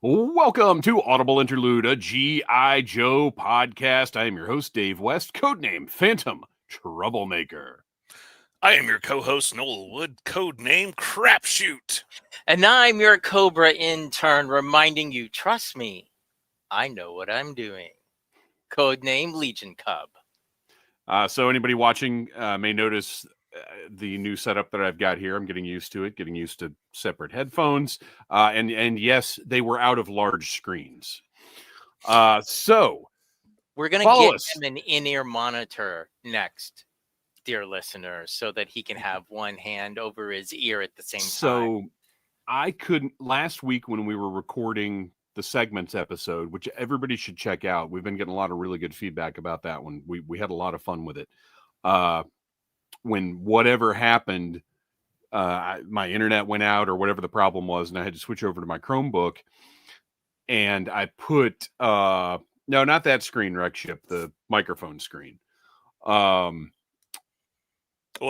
Welcome to Audible Interlude, a G.I. Joe podcast. I am your host, Dave West, codename Phantom Troublemaker. I am your co-host, Noel Wood, codename Crapshoot. And I'm your Cobra intern, reminding you, trust me, I know what I'm doing. Codename Legion Cub. So anybody watching may notice the new setup that I've got here. I'm getting used to it, getting used to separate headphones. And yes, they were out of large screens. So we're going to get him an in-ear monitor next, dear listeners, so that he can have one hand over his ear at the same time. So I couldn't, last week when we were recording the segments episode, which everybody should check out. We've been getting a lot of really good feedback about that one. We had a lot of fun with it. When whatever happened, my internet went out or whatever the problem was, and I had to switch over to my Chromebook. And I put no, not that screen, Rexship, the microphone screen. Well,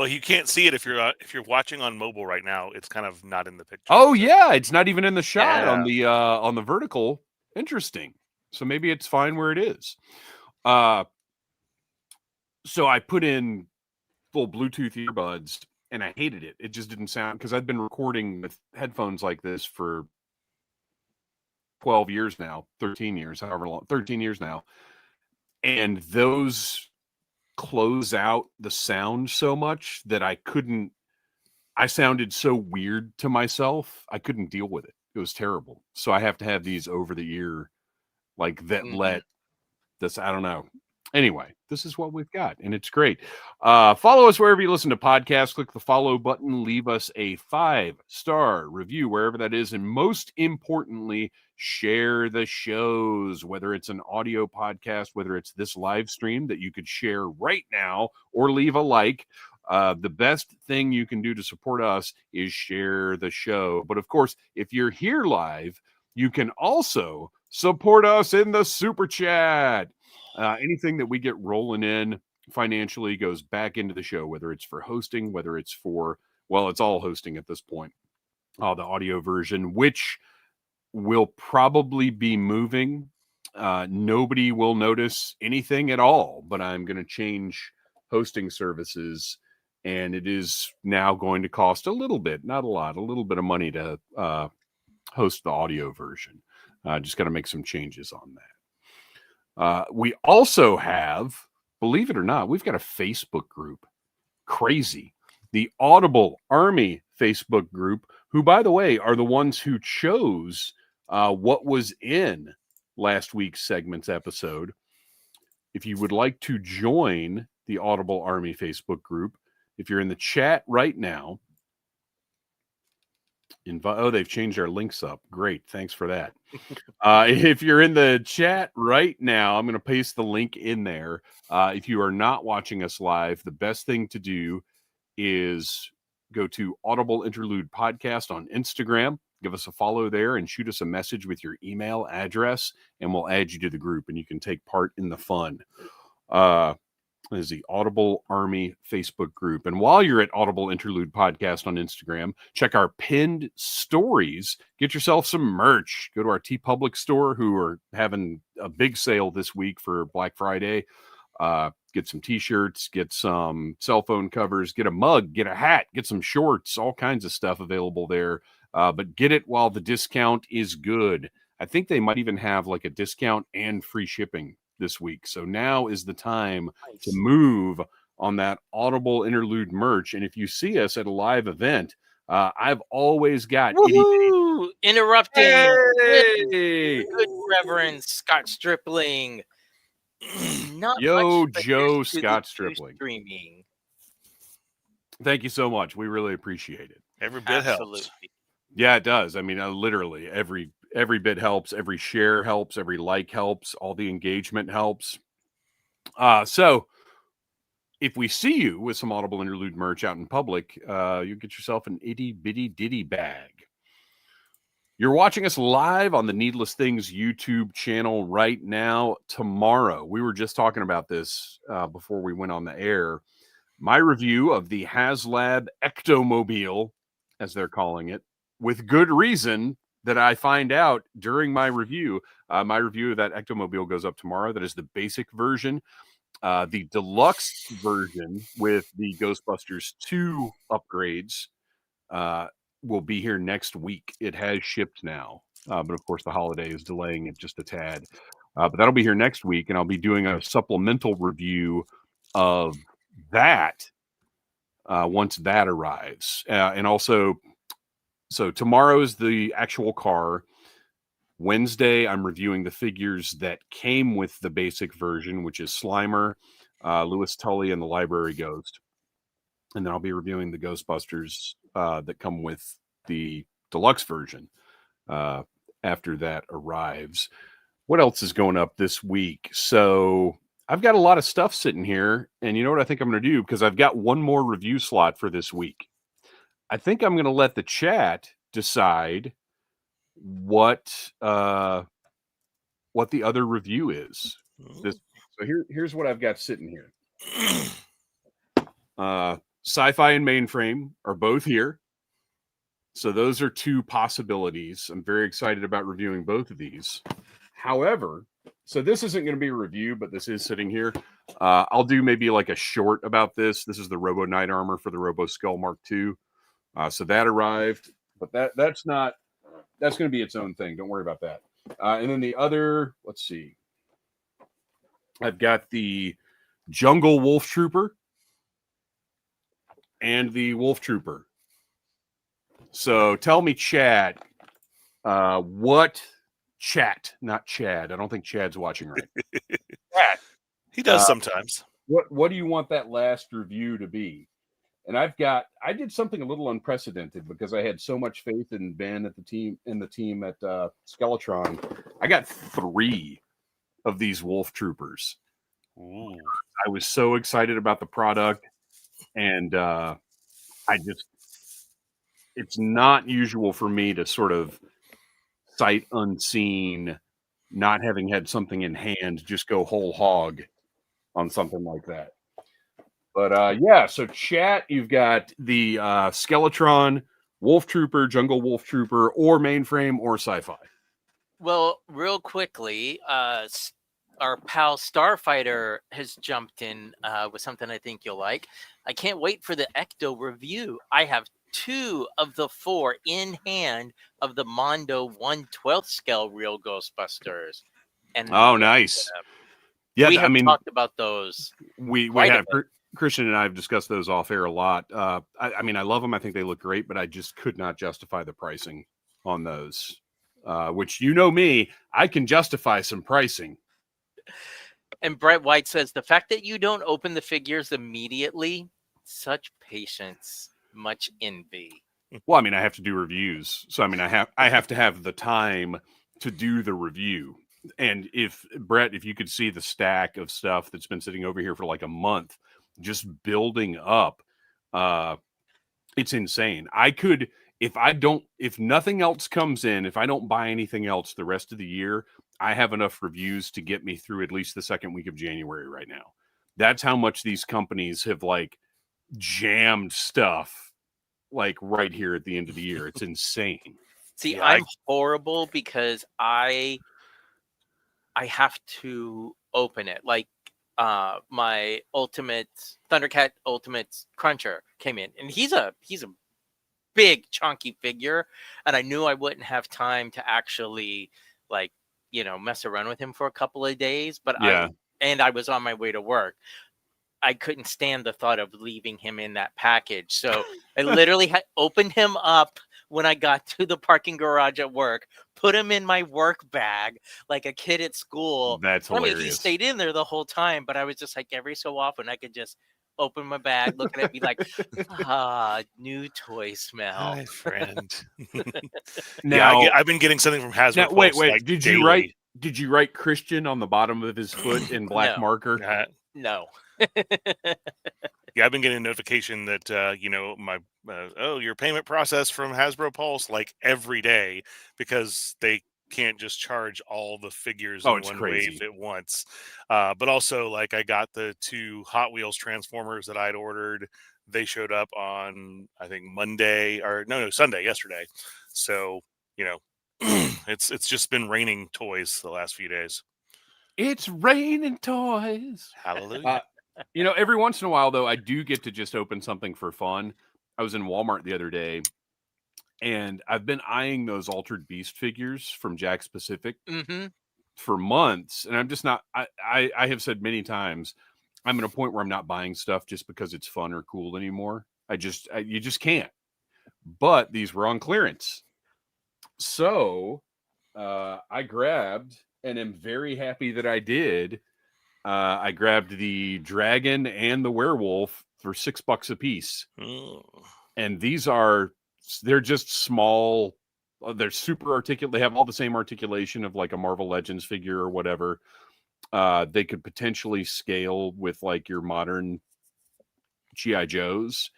you can't see it if you're watching on mobile right now. It's kind of not in the picture. Oh yeah, it's not even in the shot on the vertical. Interesting. So maybe it's fine where it is. So I put in full Bluetooth earbuds, and I hated it. It just didn't sound, because I've been recording with headphones like this for 12 years now, 13 years, however long, 13 years now. And those close out the sound so much that I sounded so weird to myself. I couldn't deal with it. It was terrible. So I have to have these over the ear, like that let this, I don't know. Anyway, this is what we've got, and it's great. Follow us wherever you listen to podcasts. Click the follow button. Leave us a 5-star review, wherever that is. And most importantly, share the shows, whether it's an audio podcast, whether it's this live stream that you could share right now, or leave a like. The best thing you can do to support us is share the show. But of course, if you're here live, you can also support us in the super chat. Anything that we get rolling in financially goes back into the show, whether it's for hosting, whether it's for, well, it's all hosting at this point. The audio version, which will probably be moving. Nobody will notice anything at all, but I'm going to change hosting services, and it is now going to cost a little bit, not a lot, a little bit of money to host the audio version. Just got to make some changes on that. We also have, believe it or not, we've got a Facebook group. Crazy. The Audible Army Facebook group, who, by the way, are the ones who chose what was in last week's segments episode. If you would like to join the Audible Army Facebook group, if you're in the chat right now, they've changed our links up. Great. Thanks for that. If you're in the chat right now, I'm going to paste the link in there. If you are not watching us live, the best thing to do is go to Audible Interlude Podcast on Instagram. Give us a follow there and shoot us a message with your email address, and we'll add you to the group, and you can take part in the fun. Is the Audible Army Facebook group. And while you're at Audible Interlude Podcast on Instagram, check our pinned stories. Get yourself some merch. Go to our TeePublic store, who are having a big sale this week for Black Friday. Get some t-shirts, get some cell phone covers, get a mug, get a hat, get some shorts, all kinds of stuff available there. But get it while the discount is good. I think they might even have like a discount and free shipping this week. So now is the time to move on that Audible Interlude merch. And if you see us at a live event, I've always got interrupting. Hey! Good Reverend Scott Stripling. Not Yo, much, Joe Scott Stripling. Streaming. Thank you so much. We really appreciate it. Every bit helps. Yeah, it does. I mean, literally every bit helps. Every share helps. Every like helps. All the engagement helps. So if we see you with some Audible Interlude merch out in public, you get yourself an itty bitty ditty bag. You're watching us live on the Needless Things YouTube channel right now. Tomorrow, we were just talking about this before we went on the air. My review of the HasLab Ectomobile, as they're calling it, with good reason, that I find out during my review. My review of that Ectomobile goes up tomorrow. That is the basic version. The deluxe version with the Ghostbusters 2 upgrades will be here next week. It has shipped now, but of course the holiday is delaying it just a tad. But that'll be here next week, and I'll be doing a supplemental review of that once that arrives. And also, so tomorrow's the actual car. Wednesday, I'm reviewing the figures that came with the basic version, which is Slimer, Louis Tully, and the Library Ghost. And then I'll be reviewing the Ghostbusters that come with the deluxe version after that arrives. What else is going up this week? So I've got a lot of stuff sitting here, and you know what I think I'm going to do? Because I've got one more review slot for this week. I think I'm going to let the chat decide what the other review is. So here's what I've got sitting here. Sci-Fi and Mainframe are both here. So those are two possibilities. I'm very excited about reviewing both of these. However, so this isn't going to be a review, but this is sitting here. I'll do maybe like a short about this. This is the Robo Knight Armor for the Robo Skull Mark II. So that arrived, but that's going to be its own thing. Don't worry about that. And then the other, let's see. I've got the Jungle Wolf Trooper and the Wolf Trooper. So tell me, Chad, what chat, not Chad. I don't think Chad's watching right. Chat. He does sometimes. What do you want that last review to be? And I did something a little unprecedented because I had so much faith in Ben at the team at Skeletron. I got 3 of these Wolf Troopers. Ooh. I was so excited about the product, and it's not usual for me to sort of sight unseen, not having had something in hand, just go whole hog on something like that. But so chat, you've got the Skeletron, Wolf Trooper, Jungle Wolf Trooper, or Mainframe, or Sci-Fi. Well, real quickly, our pal Starfighter has jumped in with something I think you'll like. I can't wait for the Ecto review. I have 2 of the 4 in hand of the Mondo 1/12 scale real Ghostbusters. And oh, nice. Yeah, we have talked about those. We have. Kristian and I have discussed those off air a lot. I mean, I love them. I think they look great, but I just could not justify the pricing on those. Which, you know me, I can justify some pricing. And Brett White says the fact that you don't open the figures immediately, such patience, much envy. Well, I mean, I have to do reviews, so I mean, I have to have the time to do the review. And if you could see the stack of stuff that's been sitting over here for like a month, just building up, it's insane. I could, if nothing else comes in, if I don't buy anything else the rest of the year, I have enough reviews to get me through at least the second week of January right now. That's how much these companies have like jammed stuff like right here at the end of the year. It's insane. See, yeah, I'm horrible because I have to open it. Like my Ultimate Thundercat Ultimate Cruncher came in, and he's a big chunky figure, and I knew I wouldn't have time to actually mess around with him for a couple of days. But yeah. I was on my way to work. I couldn't stand the thought of leaving him in that package. So I literally opened him up when I got to the parking garage at work, put him in my work bag like a kid at school. That's hilarious. I mean, he stayed in there the whole time, but I was just like, every so often I could just open my bag, looking at me like, new toy smell. Hi, friend. Now, yeah, I've been getting something from Hasbro. Now, wait. Like, did daily. you write Kristian on the bottom of his foot in black marker? No. Yeah, I've been getting a notification that my your payment process from Hasbro Pulse like every day, because they can't just charge all the figures in one wave at once. But also, like, I got the 2 Hot Wheels Transformers that I'd ordered. They showed up on, I think, Sunday yesterday. So it's just been raining toys the last few days. It's raining toys. Hallelujah. Every once in a while, though, I do get to just open something for fun. I was in Walmart the other day, and I've been eyeing those Altered Beast figures from Jack's Pacific for months, and I'm just not. I have said many times, I'm at a point where I'm not buying stuff just because it's fun or cool anymore. You just can't. But these were on clearance, so I grabbed, and am very happy that I did. I grabbed the dragon and the werewolf for $6 a piece. And they're just small. They're super articulate. They have all the same articulation of like a Marvel Legends figure or whatever. They could potentially scale with like your modern G.I. Joes.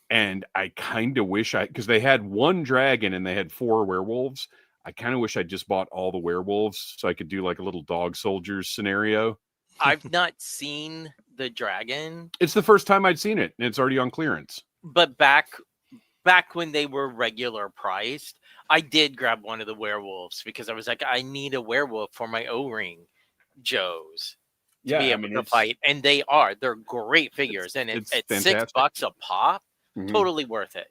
And I kind of wish because they had one dragon and they had 4 werewolves. I kind of wish I just bought all the werewolves so I could do like a little dog soldiers scenario. I've not seen the dragon. It's the first time I'd seen it, and it's already on clearance. But back when they were regular priced, I did grab one of the werewolves because I was like, I need a werewolf for my O-ring Joes to be able to fight. And they're great figures. And at $6 a pop, totally worth it.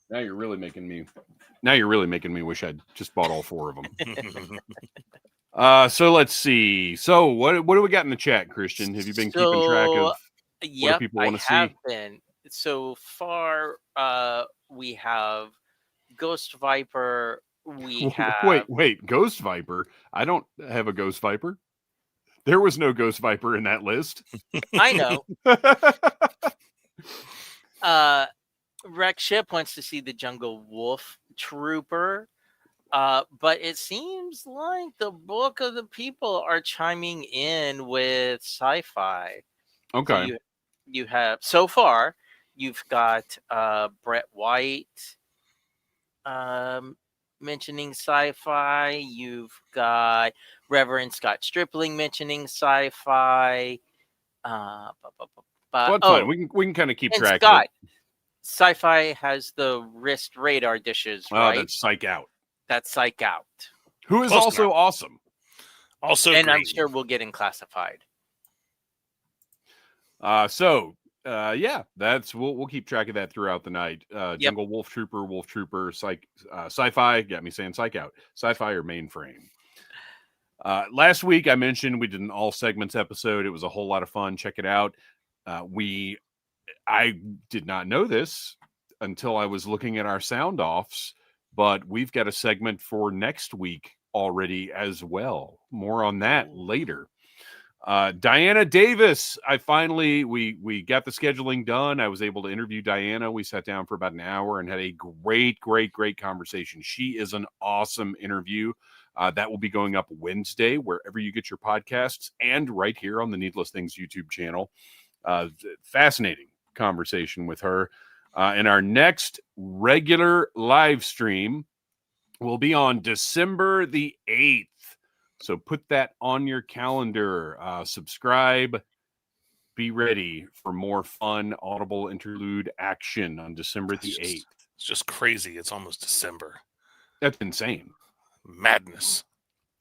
Now you're really making me wish I'd just bought all 4 of them. So let's see. So what do we got in the chat, Kristian? Have you been keeping track of what people want to see? I have been. So far, we have Ghost Viper. Wait, Ghost Viper? I don't have a Ghost Viper. There was no Ghost Viper in that list. I know. Rex Ship wants to see the Jungle Wolf Trooper. But it seems like the bulk of the people are chiming in with sci-fi. Okay. So you have so far, you've got Brett White mentioning sci-fi. You've got Reverend Scott Stripling mentioning sci-fi. But fine. We can kind of keep track Scott, of it. Sci-fi has the wrist radar dishes, right? Oh, that's Psych Out. That's Psych Out. Who is also awesome. Also, and I'm sure we'll get in classified. Yeah, we'll keep track of that throughout the night. Jungle Wolf Trooper, Sci-Fi. Got me saying Psych Out. Sci-Fi or Mainframe. Last week I mentioned we did an all segments episode. It was a whole lot of fun. Check it out. I did not know this until I was looking at our sound offs, but we've got a segment for next week already as well. More on that later. Diana Davis, we got the scheduling done. I was able to interview Diana. We sat down for about an hour and had a great conversation. She is an awesome interview. That will be going up Wednesday, wherever you get your podcasts, and right here on the Needless Things YouTube channel. Fascinating conversation with her. And our next regular live stream will be on December the 8th. So put that on your calendar. Subscribe. Be ready for more fun Audible Interlude action on December the 8th. It's just crazy. It's almost December. That's insane. Madness.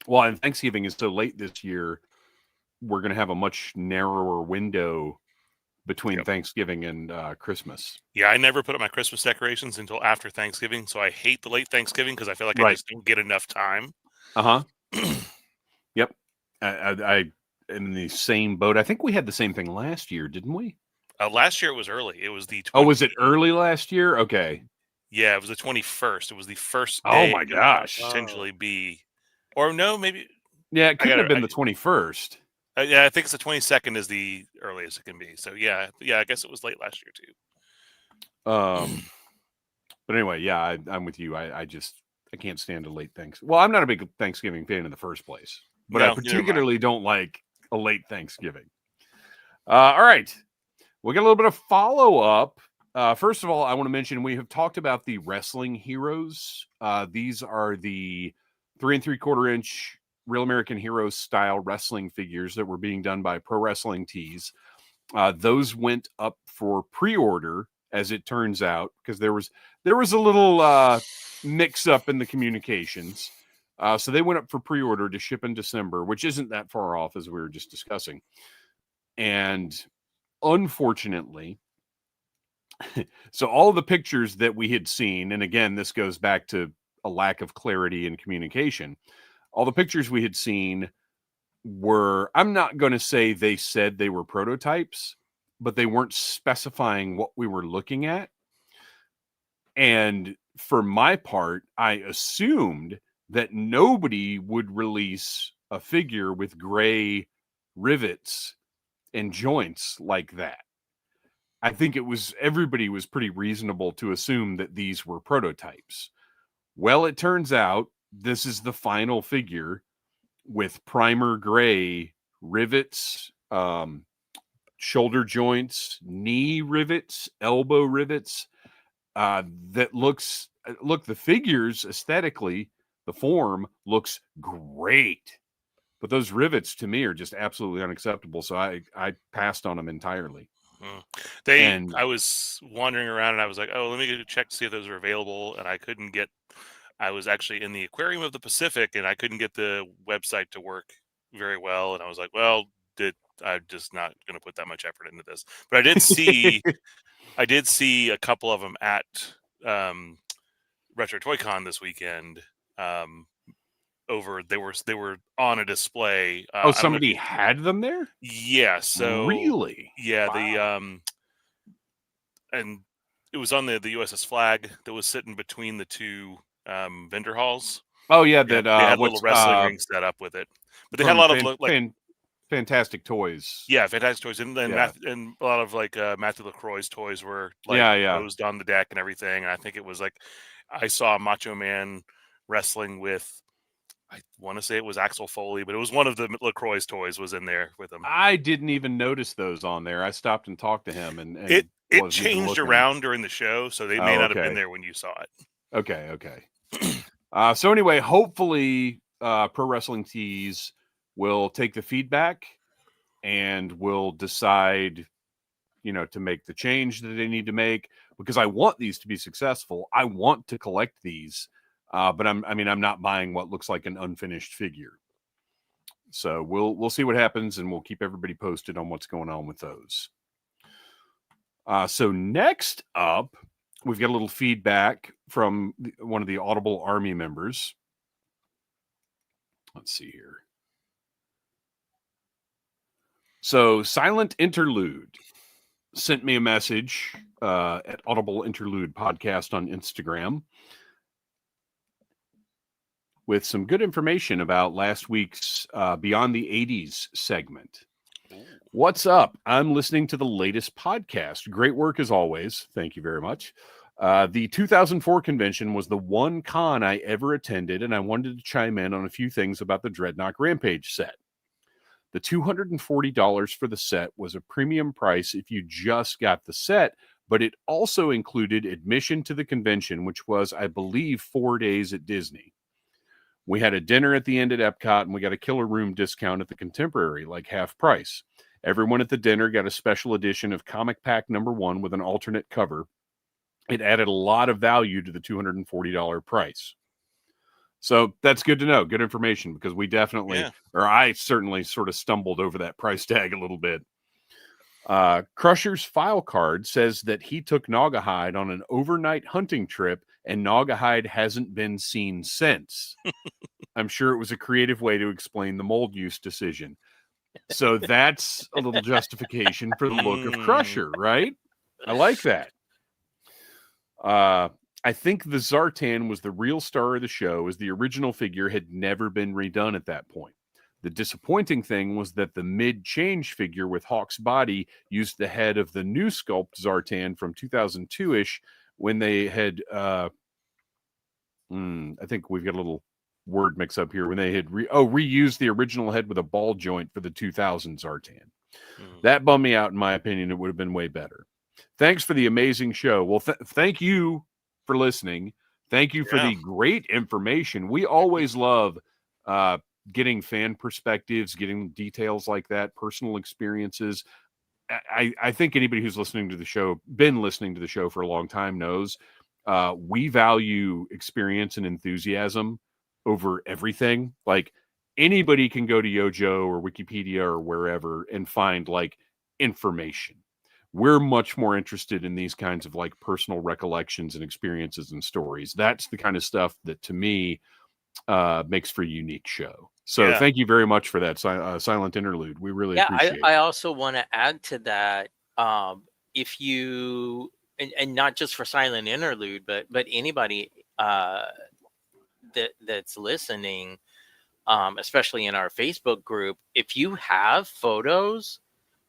Well, and Thanksgiving is so late this year, we're going to have a much narrower window between Thanksgiving and Christmas. Yeah, I never put up my Christmas decorations until after Thanksgiving, so I hate the late Thanksgiving because I feel like I just don't get enough time. Yep. I am in the same boat. I think we had the same thing last year, didn't we? Last year it was early. It was the 20... Oh, was it early last year? Okay. Yeah, it was the 21st. It was the first day. Oh my gosh. Potentially be, or no, maybe. Yeah, it could have been the 21st. Yeah, I think it's the 22nd is the earliest it can be. So yeah, I guess it was late last year too. But anyway, yeah, I'm with you. I can't stand a late Thanksgiving. Well, I'm not a big Thanksgiving fan in the first place, but I particularly don't like a late Thanksgiving. All right, we got a little bit of follow up. First of all, I want to mention we have talked about the wrestling heroes. These are the 3 3/4 inch Real American Heroes style wrestling figures that were being done by Pro Wrestling Tees. Those went up for pre-order, as it turns out, because there was a little mix up in the communications. So they went up for pre-order to ship in December, which isn't that far off, as we were just discussing. And unfortunately, so all the pictures that we had seen, and again, this goes back to a lack of clarity in communication. All the pictures we had seen were, I'm not going to say they said they were prototypes, but they weren't specifying what we were looking at. And for my part, I assumed that nobody would release a figure with gray rivets and joints like that. I think everybody was pretty reasonable to assume that these were prototypes. Well, it turns out this is the final figure with primer gray rivets, shoulder joints, knee rivets, elbow rivets. That the figures aesthetically, the form looks great, but those rivets to me are just absolutely unacceptable. So I passed on them entirely. I was wandering around and I was like, oh, let me go check to see if those are available. And I was actually in the Aquarium of the Pacific and I couldn't get the website to work very well. And I was like, well, I'm just not going to put that much effort into this. But I did see a couple of them at Retro Toy Con this weekend. They were on a display. Somebody had them there? Yeah. So really? Yeah. Wow. And it was on the USS Flag that was sitting between the two vendor halls. Oh yeah, they had a little wrestling ring set up with it, but they had a lot of fantastic toys. Yeah, fantastic toys, and a lot of Matthew LaCroix's toys were posed on the deck and everything. And I think it was I saw Macho Man wrestling with, I want to say it was Axel Foley, but it was one of the LaCroix's toys was in there with him. I didn't even notice those on there. I stopped and talked to him, and it changed around during the show, so they may not have been there when you saw it. Okay. So anyway, hopefully Pro Wrestling Tees will take the feedback and will decide, to make the change that they need to make, because I want these to be successful. I want to collect these, but I'm not buying what looks like an unfinished figure. So we'll see what happens, and we'll keep everybody posted on what's going on with those. So next up, we've got a little feedback from one of the Audible Army members. Let's see here. So Silent Interlude sent me a message at Audible Interlude Podcast on Instagram with some good information about last week's Beyond the 80s segment. What's up? I'm listening to the latest podcast. Great work as always. Thank you very much. The 2004 convention was the one con I ever attended, and I wanted to chime in on a few things about the Dreadnought Rampage set. The $240 for the set was a premium price if you just got the set, but it also included admission to the convention, which was, I believe, 4 days at Disney. We had a dinner at the end at Epcot, and we got a killer room discount at the Contemporary, like half price. Everyone at the dinner got a special edition of Comic Pack #1 with an alternate cover. It added a lot of value to the $240 price. So that's good to know. Good information, because we definitely, or I certainly sort of stumbled over that price tag a little bit. Crusher's file card says that he took Naugahyde on an overnight hunting trip, and Naugahyde hasn't been seen since. I'm sure it was a creative way to explain the mold use decision. So that's a little justification for the look of Crusher, right? I like that. I think the Zartan was the real star of the show, as the original figure had never been redone at that point. The disappointing thing was that the mid-change figure with Hawk's body used the head of the new sculpt Zartan from 2002-ish, when they had, I think we've got a little word mix up here, when they had reused the original head with a ball joint for the 2000 Zartan. That bummed me out. In my opinion, it would have been way better. Thanks for the amazing show. Well, thank you for listening. Thank you for the great information. We always love getting fan perspectives, getting details like that, personal experiences. I think anybody who's been listening to the show for a long time knows we value experience and enthusiasm over everything. Like anybody can go to Yojo or Wikipedia or wherever and find like information. We're much more interested in these kinds of like personal recollections and experiences and stories. That's the kind of stuff that to me makes for a unique show. So Yeah. thank you very much for that silent interlude. We really appreciate it. I also want to add to that. If you and not just for silent interlude, but anybody that's listening, especially in our Facebook group, if you have photos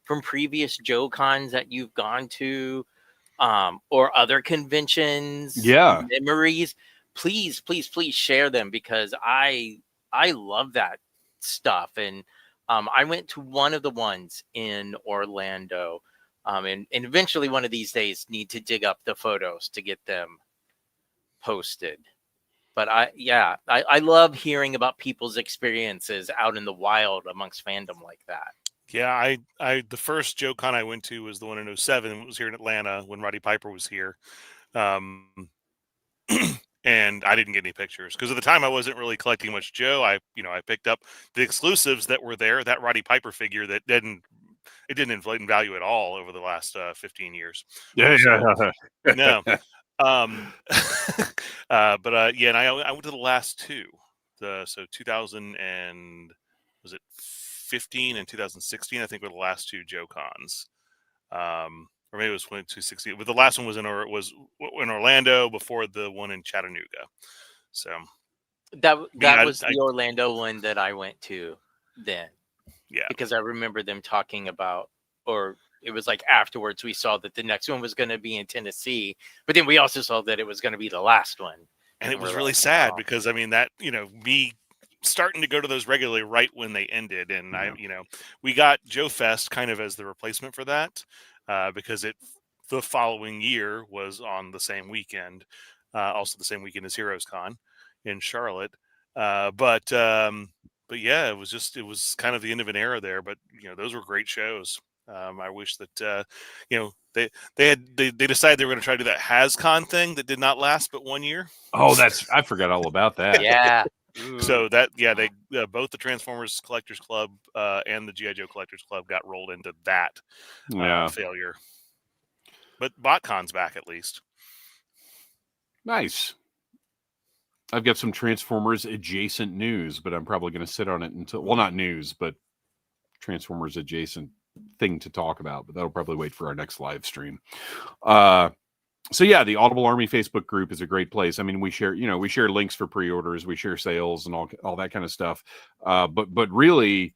from previous Joe Cons that you've gone to, or other conventions, Yeah. memories, please share them, because I love that stuff. And I went to one of the ones in Orlando, and eventually one of these days need to dig up the photos to get them posted. But I love hearing about people's experiences out in the wild amongst fandom like that. Yeah, I the first Joe Con I went to was the one in 07. It was here in Atlanta when Roddy Piper was here. And I didn't get any pictures because at the time I wasn't really collecting much Joe. I picked up the exclusives that were there, that Roddy Piper figure that didn't inflate in value at all over the last 15 years. Yeah. No. Yeah, and I went to the last two. So 2000 and was it 15 and 2016, I think, were the last two Joe Cons. Or maybe it was 2016, but the last one was in Orlando before the one in Chattanooga. So that was the Orlando one that I went to then. Yeah, because I remember them talking about, or it was like afterwards we saw that the next one was going to be in Tennessee, but then we also saw that it was going to be the last one. And it was really sad because I mean that me starting to go to those regularly right when they ended, and we got Joe Fest kind of as the replacement for that. Because the following year was on the same weekend, also the same weekend as Heroes Con in Charlotte. But yeah, it was kind of the end of an era there. But those were great shows. I wish that they decided they were going to try to do that HasCon thing that did not last but 1 year. Oh, I forgot all about that. Yeah. So they both the Transformers Collectors Club and the G.I. Joe Collectors Club got rolled into that failure. But BotCon's back at least. Nice. I've got some Transformers adjacent news, but I'm probably going to sit on it until, well, not news, but Transformers adjacent thing to talk about, but that'll probably wait for our next live stream. So yeah, the Audible Army Facebook group is a great place. I mean, we share links for pre-orders, we share sales and all that kind of stuff. But really,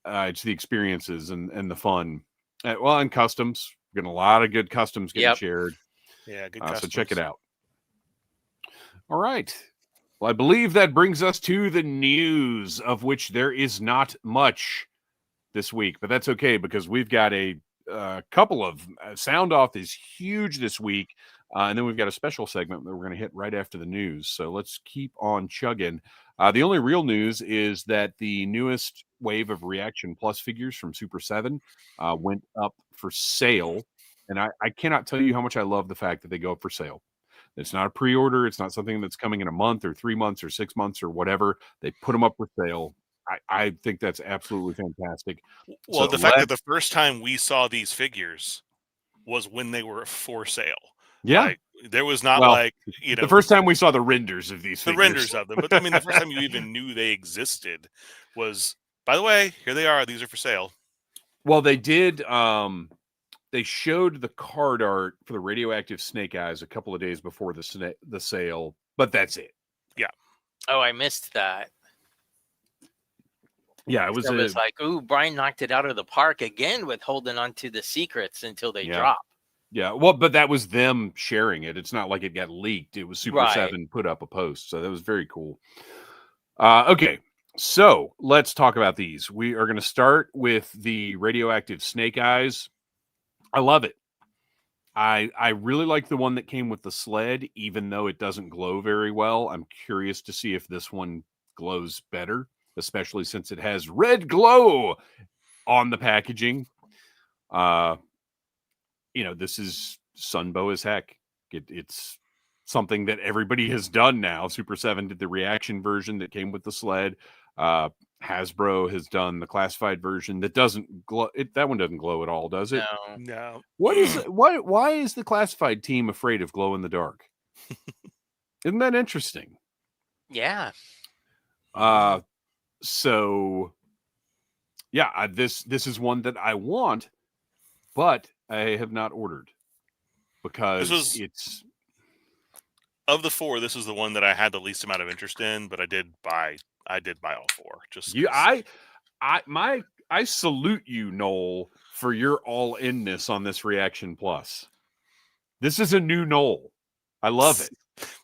it's the experiences and the fun. And customs. We're getting a lot of good customs getting shared. Yeah, good so check it out. All right. Well, I believe that brings us to the news, of which there is not much this week, but that's okay because we've got a couple of Sound Off is huge this week, and then we've got a special segment that we're going to hit right after the news. So let's keep on chugging. The only real news is that the newest wave of Reaction Plus figures from Super 7 went up for sale, and I cannot tell you how much I love the fact that they go up for sale. It's not a pre-order. It's not something that's coming in a month or 3 months or 6 months or whatever. They put them up for sale. I think that's absolutely fantastic. Well, the fact that the first time we saw these figures was when they were for sale. Yeah. Like, there was not the first time we saw the renders of these figures. The renders of them. But I mean, the first time you even knew they existed was, by the way, here they are. These are for sale. Well, they did. They showed the card art for the radioactive Snake Eyes a couple of days before the sale, but that's it. Yeah. Oh, I missed that. Yeah, it was like, ooh, Brian knocked it out of the park again with holding on to the secrets until they drop. Yeah, well, but that was them sharing it. It's not like it got leaked. It was Super 7 put up a post, so that was very cool. Okay, so let's talk about these. We are going to start with the radioactive Snake Eyes. I love it. I really like the one that came with the sled, even though it doesn't glow very well. I'm curious to see if this one glows better, especially since it has red glow on the packaging. This is Sunbow as heck. It's something that everybody has done now. Super 7 did the reaction version that came with the sled. Hasbro has done the classified version that doesn't glow. That one doesn't glow at all, does it? No. Why is the classified team afraid of glow in the dark? Isn't that interesting? Yeah. So yeah, this is one that I want, but I have not ordered because it's of the 4. This is the one that I had the least amount of interest in, but I did buy all 4. Just I salute you, Noel, for your all-inness on this Reaction Plus. This is a new Noel. I love it.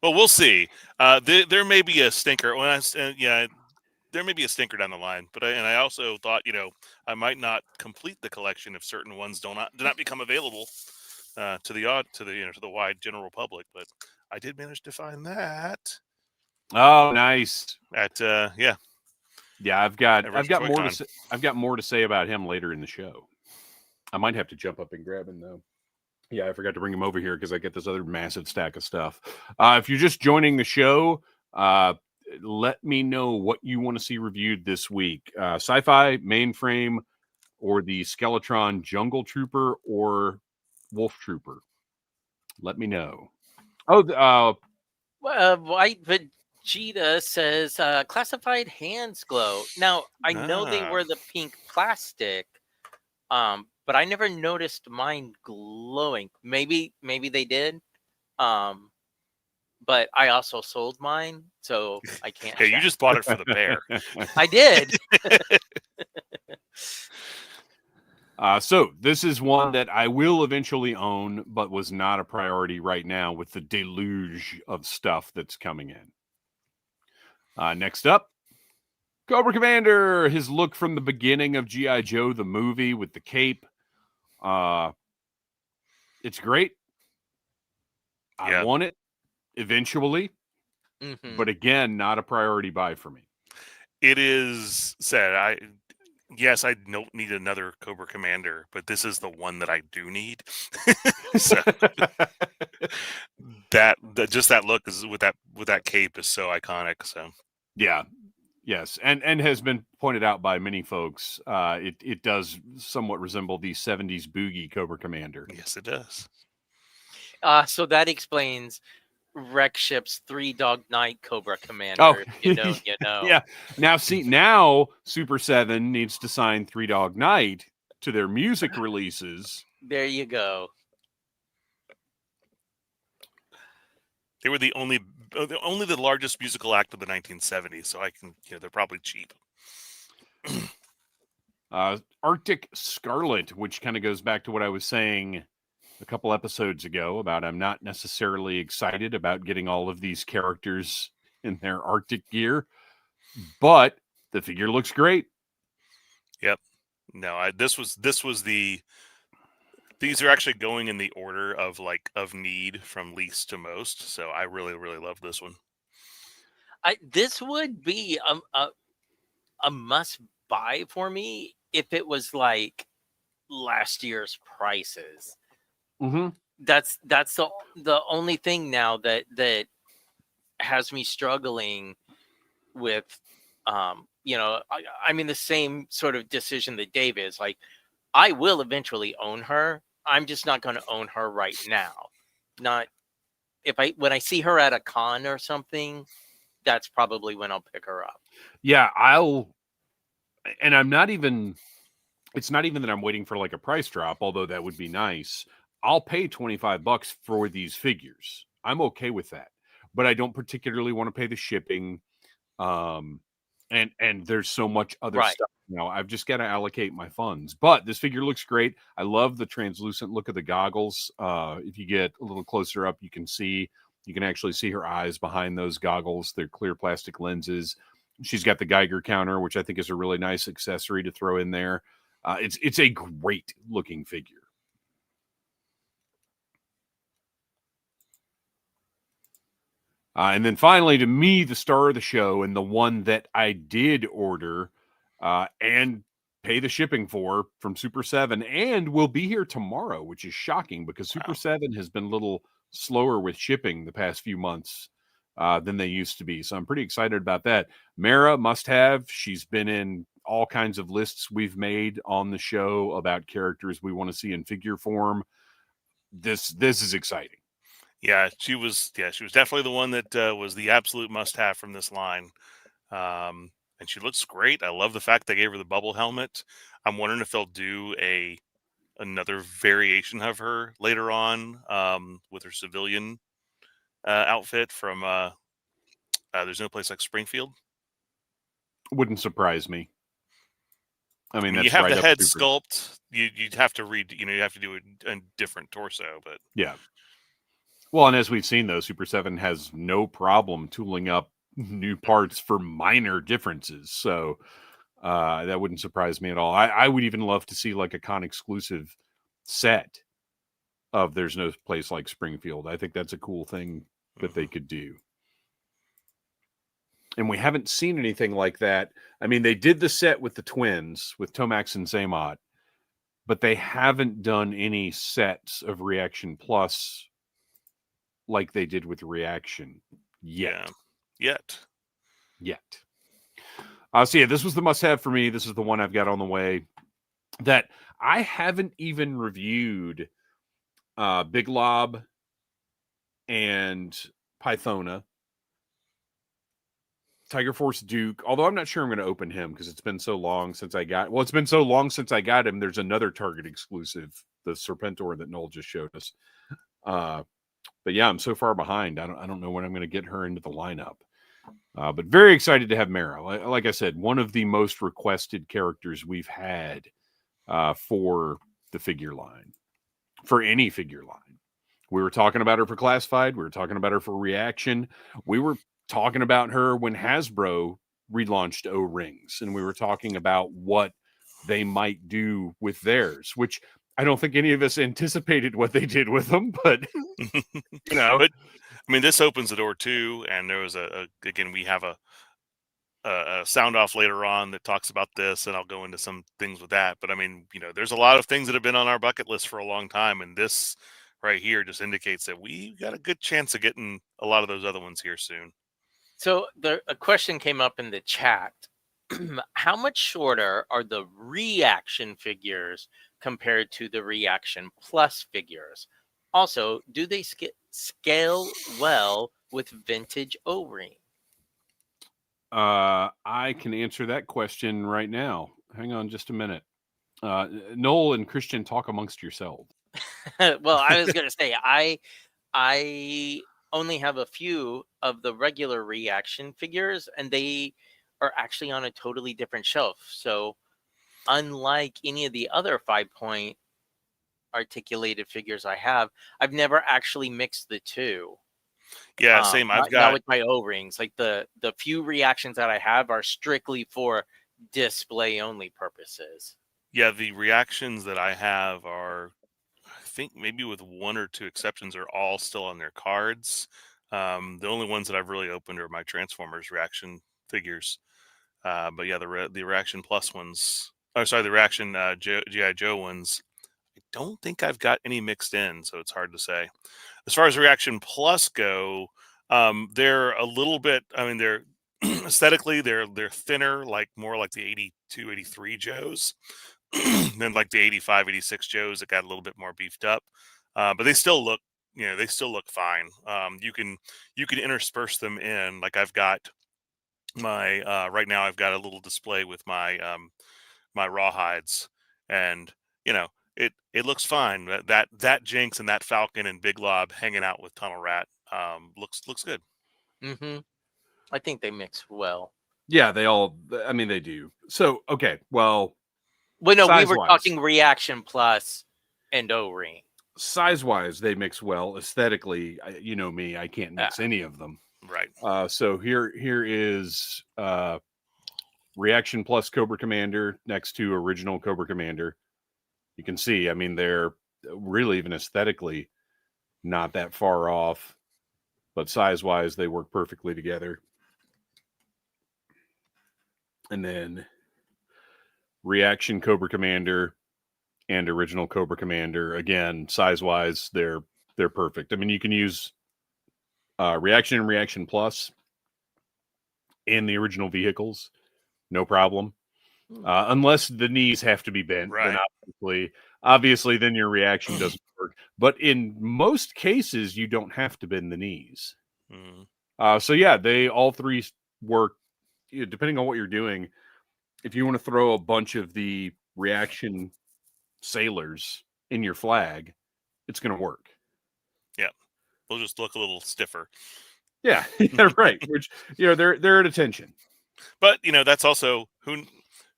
Well, we'll see. There may be a stinker. There may be a stinker down the line. But I also thought, I might not complete the collection if certain ones do not become available to the wide general public. But I did manage to find that. Oh, nice. Yeah, I've got more to say about him later in the show. I might have to jump up and grab him though. Yeah, I forgot to bring him over here because I get this other massive stack of stuff. If you're just joining the show, let me know what you want to see reviewed this week. Sci-Fi, Mainframe, or the Skeletron Jungle Trooper or Wolf Trooper. Let me know. White Vegeta says classified hands glow. Now I know they were the pink plastic, but I never noticed mine glowing. Maybe they did, but I also sold mine, so I can't. Yeah, you just bought it for the bear. I did. So this is one that I will eventually own, but was not a priority right now with the deluge of stuff that's coming in. Next up, Cobra Commander, his look from the beginning of G.I. Joe, the movie with the cape. It's great. I want it eventually, but again, not a priority buy for me. It is said, yes, I don't need another Cobra Commander, but this is the one that I do need. So that look is with that cape is so iconic. So yeah. Yes, and has been pointed out by many folks. It does somewhat resemble the 70s boogie Cobra Commander. Yes, it does. So that explains Wreck Ship's 3 Dog Night Cobra Commander. Oh, you know. Yeah. Now Super 7 needs to sign 3 Dog Night to their music releases. There you go. They were the largest musical act of the 1970s, so they're probably cheap. Arctic Scarlet, which kind of goes back to what I was saying a couple episodes ago about I'm not necessarily excited about getting all of these characters in their Arctic gear, but the figure looks great. Yep. No, these are actually going in the order of need from least to most. So I really, really love this one. This would be a must buy for me if it was like last year's prices. Mm-hmm. That's the only thing now that has me struggling with, I mean the same sort of decision that Dave is like. I will eventually own her. I'm just not going to own her right now. Not when I see her at a con or something, that's probably when I'll pick her up. Yeah, and it's not even that I'm waiting for like a price drop, although that would be nice. I'll pay $25 for these figures. I'm okay with that, but I don't particularly want to pay the shipping. And there's so much other stuff. I've just got to allocate my funds. But this figure looks great. I love the translucent look of the goggles. If you get a little closer up, you can actually see her eyes behind those goggles. They're clear plastic lenses. She's got the Geiger counter, which I think is a really nice accessory to throw in there. It's a great looking figure. And then finally, to me, the star of the show and the one that I did order and pay the shipping for from Super 7 and will be here tomorrow, which is shocking because Super 7 has been a little slower with shipping the past few months than they used to be. So I'm pretty excited about that. Mara, must have. She's been in all kinds of lists we've made on the show about characters we want to see in figure form. This is exciting. Yeah, she was definitely the one that was the absolute must-have from this line. And she looks great. I love the fact they gave her the bubble helmet. I'm wondering if they'll do another variation of her later on with her civilian outfit from There's No Place Like Springfield. Wouldn't surprise me. I mean, You that's have right the up head Super. sculpt. You'd have to you have to do a different torso, but Yeah. Well, and as we've seen, though, Super 7 has no problem tooling up new parts for minor differences. So that wouldn't surprise me at all. I would even love to see like a con exclusive set of There's No Place Like Springfield. I think that's a cool thing that they could do. And we haven't seen anything like that. I mean, they did the set with the twins, with Tomax and Zaymot, but they haven't done any sets of Reaction Plus like they did with Reaction yet. Yeah. Yet. So yeah, this was the must-have for me. This is the one I've got on the way that I haven't even reviewed Big Lob and Pythona. Tiger Force Duke, although I'm not sure I'm going to open him because it's been so long since I got him. There's another Target exclusive, the Serpentor that Noel just showed us. But yeah, I'm so far behind. I don't know when I'm going to get her into the lineup. But very excited to have Mara. Like I said, one of the most requested characters we've had for the figure line, for any figure line. We were talking about her for Classified. We were talking about her for Reaction. We were talking about her when Hasbro relaunched O-Rings, and we were talking about what they might do with theirs, which I don't think any of us anticipated what they did with them, but you know. But I mean, this opens the door too, and there was again, we have a sound off later on that talks about this, and I'll go into some things with that. But I mean, there's a lot of things that have been on our bucket list for a long time, and this right here just indicates that we got a good chance of getting a lot of those other ones here soon. So a question came up in the chat. How much shorter are the Reaction figures compared to the Reaction Plus figures? Also, do they scale well with vintage O-ring? I can answer that question right now. Hang on just a minute. Noel and Kristian, talk amongst yourselves. Well, I was going to say, I only have a few of the regular Reaction figures, and they are actually on a totally different shelf. So unlike any of the other 5-point articulated figures I've never actually mixed the two. Yeah, same. I've got not with my O-rings. Like the few Reactions that I have are strictly for display only purposes. Yeah, the Reactions that I have are, I think maybe with one or two exceptions, are all still on their cards. The only ones that I've really opened are my Transformers Reaction figures. But yeah, the Reaction Plus ones. Oh, sorry, the Reaction G.I. Joe ones. I don't think I've got any mixed in, so it's hard to say. As far as Reaction Plus go, they're a little bit. I mean, they're aesthetically they're thinner, like more like the 82, 83 Joes than like the 85, 86 Joes that got a little bit more beefed up. But they still look, fine. You can intersperse them in. Like I've got my right now I've got a little display with my my rawhides, and it looks fine. That Jinx and that Falcon and Big Lob hanging out with Tunnel Rat looks good. I think they mix well. Yeah, they do. So okay, well, no, we were talking Reaction Plus and O-ring. Size-wise, they mix well. Aesthetically, you know me, I can't mix any of them. Right. So here is Reaction Plus Cobra Commander next to original Cobra Commander. You can see, I mean, they're really even aesthetically not that far off, but size-wise, they work perfectly together. And then Reaction Cobra Commander and original Cobra Commander, again, size-wise, they're they're perfect. I mean, you can use Reaction and Reaction Plus in the original vehicles, no problem. Unless the knees have to be bent, Right. then obviously then your reaction doesn't work. But in most cases, you don't have to bend the knees. So yeah, they all three work. Depending on what you're doing, if you want to throw a bunch of the reaction sailors in your flag, it's going to work. Yeah, they'll just look a little stiffer. Yeah, right. Which they're at attention. But that's also who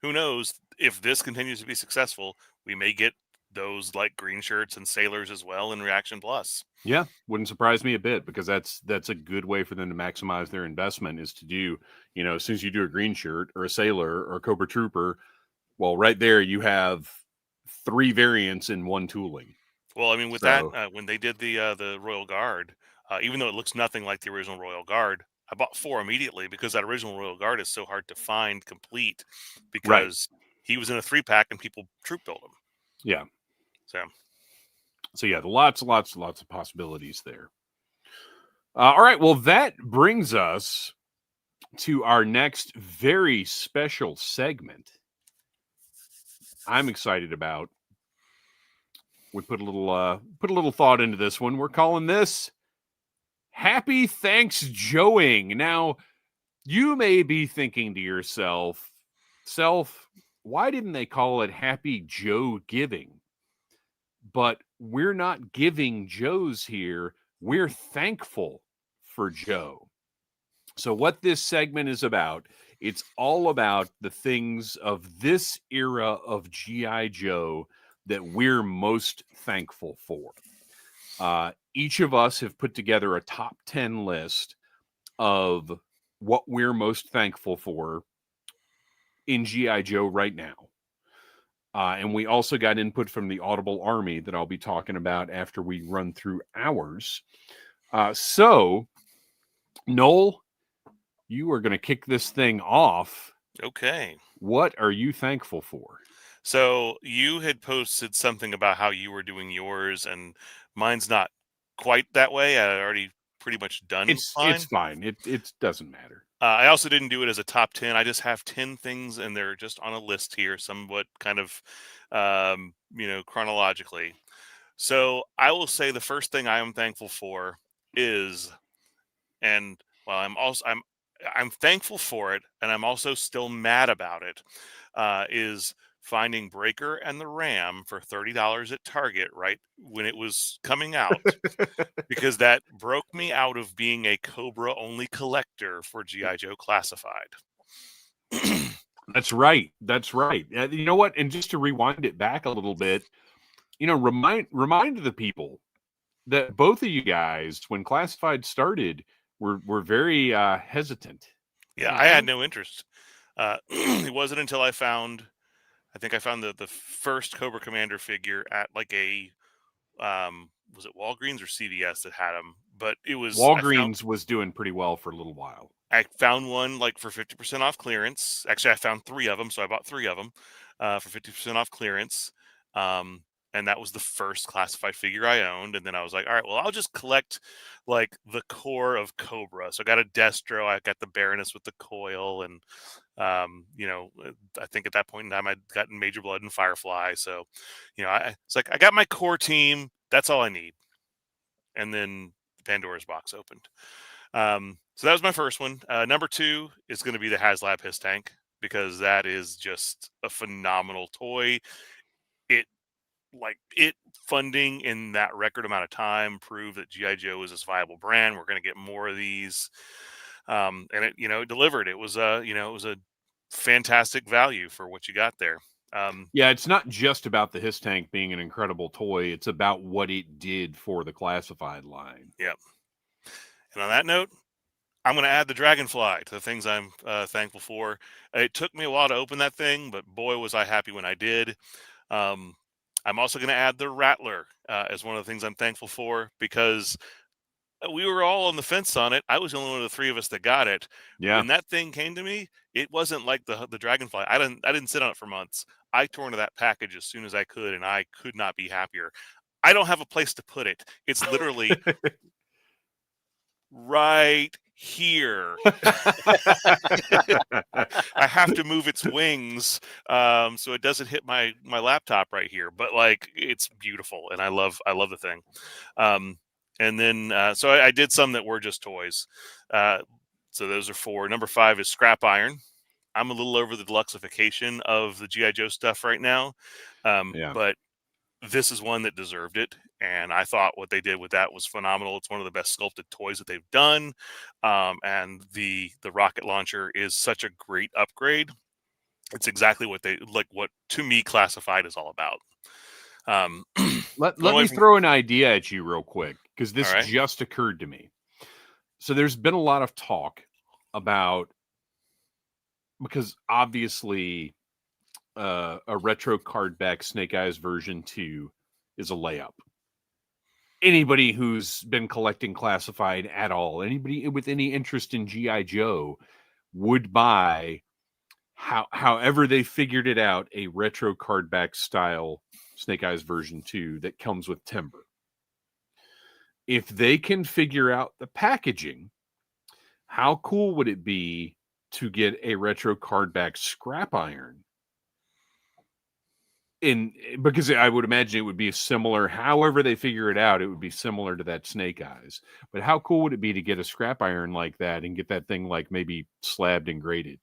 knows if this continues to be successful, we may get those like green shirts and sailors as well in Reaction Plus. Yeah, wouldn't surprise me a bit, because that's a good way for them to maximize their investment, is to do, as soon as you do a green shirt or a sailor or a Cobra Trooper, well, right there you have 3 variants in one tooling. Well, I mean, with that, when they did the Royal Guard, even though it looks nothing like the original Royal Guard, I bought 4 immediately, because that original Royal Guard is so hard to find complete, because he was in a 3-pack and people troop built him. Yeah. So yeah, lots of possibilities there. All right, well, that brings us to our next very special segment. I'm excited about. We put a little thought into this one. We're calling this Happy Thanks Joeing. Now, you may be thinking to yourself, why didn't they call it Happy Joe Giving? But we're not giving Joes here. We're thankful for Joe. So what this segment is about, it's all about the things of this era of G.I. Joe that we're most thankful for. Each of us have put together a top 10 list of what we're most thankful for in G.I. Joe right now. And we also got input from the Audible Army that I'll be talking about after we run through ours. So, Noel, you are going to kick this thing off. Okay. What are you thankful for? So you had posted something about how you were doing yours, and mine's not quite that way. I already pretty much done mine. It's fine. It doesn't matter. I also didn't do it as a top 10. I just have 10 things, and they're just on a list here, somewhat kind of, chronologically. So I will say the first thing I am thankful for is, and well, I'm thankful for it, and I'm also still mad about it, is finding Breaker and the Ram for $30 at Target right when it was coming out, because that broke me out of being a Cobra only collector for G.I. Joe Classified. That's right. You know what? And just to rewind it back a little bit, remind the people that both of you guys, when Classified started, were very hesitant. Yeah, I had no interest. It wasn't until I found the first Cobra Commander figure at like a was it Walgreens or CVS that had them? But it was Walgreens was doing pretty well for a little while. I found one like for 50% off clearance. Actually, I found 3 of them, so I bought 3 of them for 50% off clearance. And that was the first Classified figure I owned. And then I was like, all right, well, I'll just collect like the core of Cobra. So I got a Destro, I got the Baroness with the coil, and I think at that point in time I'd gotten Major Blood and Firefly. So, it's like I got my core team. That's all I need. And then Pandora's box opened. So that was my first one. Number 2 is going to be the HasLab Hiss Tank, because that is just a phenomenal toy. It funding in that record amount of time proved that G.I. Joe is this viable brand. We're going to get more of these. And it, it delivered. It was a fantastic value for what you got there. Yeah, it's not just about the Hiss Tank being an incredible toy. It's about what it did for the Classified line. Yep. And on that note, I'm going to add the Dragonfly to the things I'm thankful for. It took me a while to open that thing, but boy, was I happy when I did. I'm also going to add the Rattler as one of the things I'm thankful for, because we were all on the fence on it. I was the only one of the 3 of us that got it. Yeah. When that thing came to me, it wasn't like the Dragonfly. I didn't sit on it for months. I tore into that package as soon as I could, and I could not be happier. I don't have a place to put it. It's literally right here. I have to move its wings so it doesn't hit my laptop right here. But like, it's beautiful, and I love the thing. And then so I did some that were just toys. So those are 4. Number 5 is scrap iron. I'm a little over the deluxeification of the G.I. Joe stuff right now, but this is one that deserved it. And I thought what they did with that was phenomenal. It's one of the best sculpted toys that they've done. And the rocket launcher is such a great upgrade. It's exactly what what to me Classified is all about. Let me throw an idea at you real quick, because this just occurred to me. So there's been a lot of talk about, because obviously a retro card back Snake Eyes version 2 is a layup. Anybody who's been collecting Classified at all, anybody with any interest in G.I. Joe would buy, however they figured it out, a retro card back style Snake Eyes version 2 that comes with timber. If they can figure out the packaging, how cool would it be to get a retro card back scrap iron? Because I would imagine it would be similar, however they figure it out, it would be similar to that Snake Eyes. But how cool would it be to get a scrap iron like that and get that thing like maybe slabbed and graded?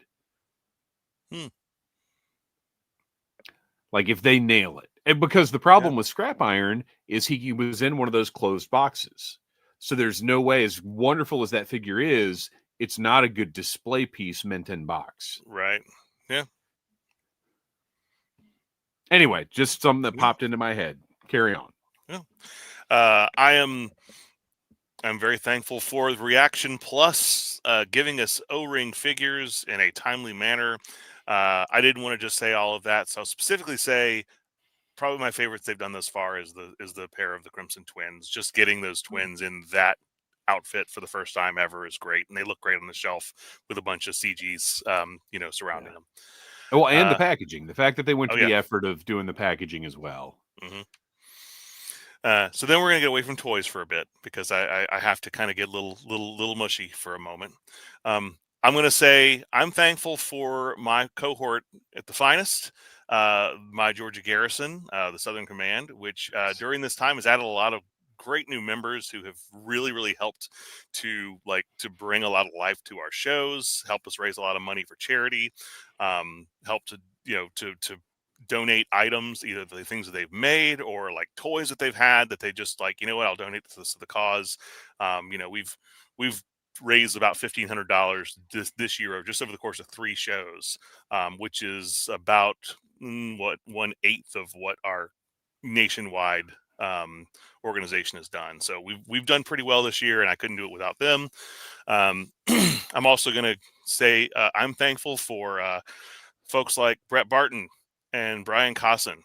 Like if they nail it. And because the problem with scrap iron is he was in one of those closed boxes. So there's no way, as wonderful as that figure is, it's not a good display piece mint in box. Right. Yeah. Anyway, just something that popped into my head. Carry on. Yeah. I'm very thankful for Reaction Plus giving us O-ring figures in a timely manner. I didn't want to just say all of that, so I'll specifically say probably my favorites they've done thus far is the pair of the Crimson Twins. Just getting those twins in that outfit for the first time ever is great, and they look great on the shelf with a bunch of CGs, surrounding them. Well, and the packaging, the fact that they went to the effort of doing the packaging as well. Mm-hmm. So then we're gonna get away from toys for a bit, because I have to kind of get a little mushy for a moment. I'm gonna say I'm thankful for my cohort at the Finest, my Georgia Garrison, the Southern Command, which during this time has added a lot of great new members who have really helped to bring a lot of life to our shows, help us raise a lot of money for charity, help to to donate items, either the things that they've made or like toys that they've had that they just like, I'll donate this to the cause. We've raised about $1,500 this year, just over the course of 3 shows, which is about 1/8 of what our nationwide organization has done. So we've done pretty well this year, and I couldn't do it without them. I'm also going to say I'm thankful for folks like Brett Barton and Brian Cosson,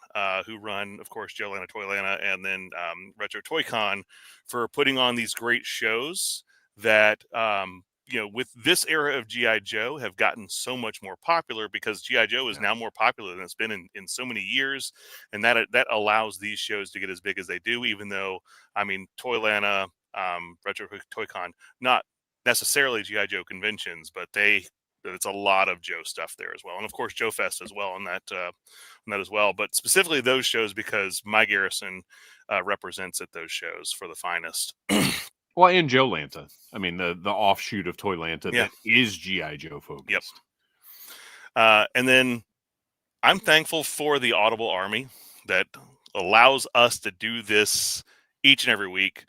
who run, of course, Joe-Lana Toy-Lana, and then Retro Toy Con, for putting on these great shows that, with this era of G.I. Joe have gotten so much more popular, because G.I. Joe is now more popular than it's been in so many years. And that allows these shows to get as big as they do, even though, Toy-Lana, Retro Toy Con, not necessarily G.I. Joe conventions, but it's a lot of Joe stuff there as well. And of course, Joe Fest as well on that as well. But specifically those shows, because my Garrison represents at those shows for the Finest. Well, and Joe Lanta. The offshoot of Toy Lanta that is G.I. Joe focused. Yep. And then I'm thankful for the Audible Army that allows us to do this each and every week.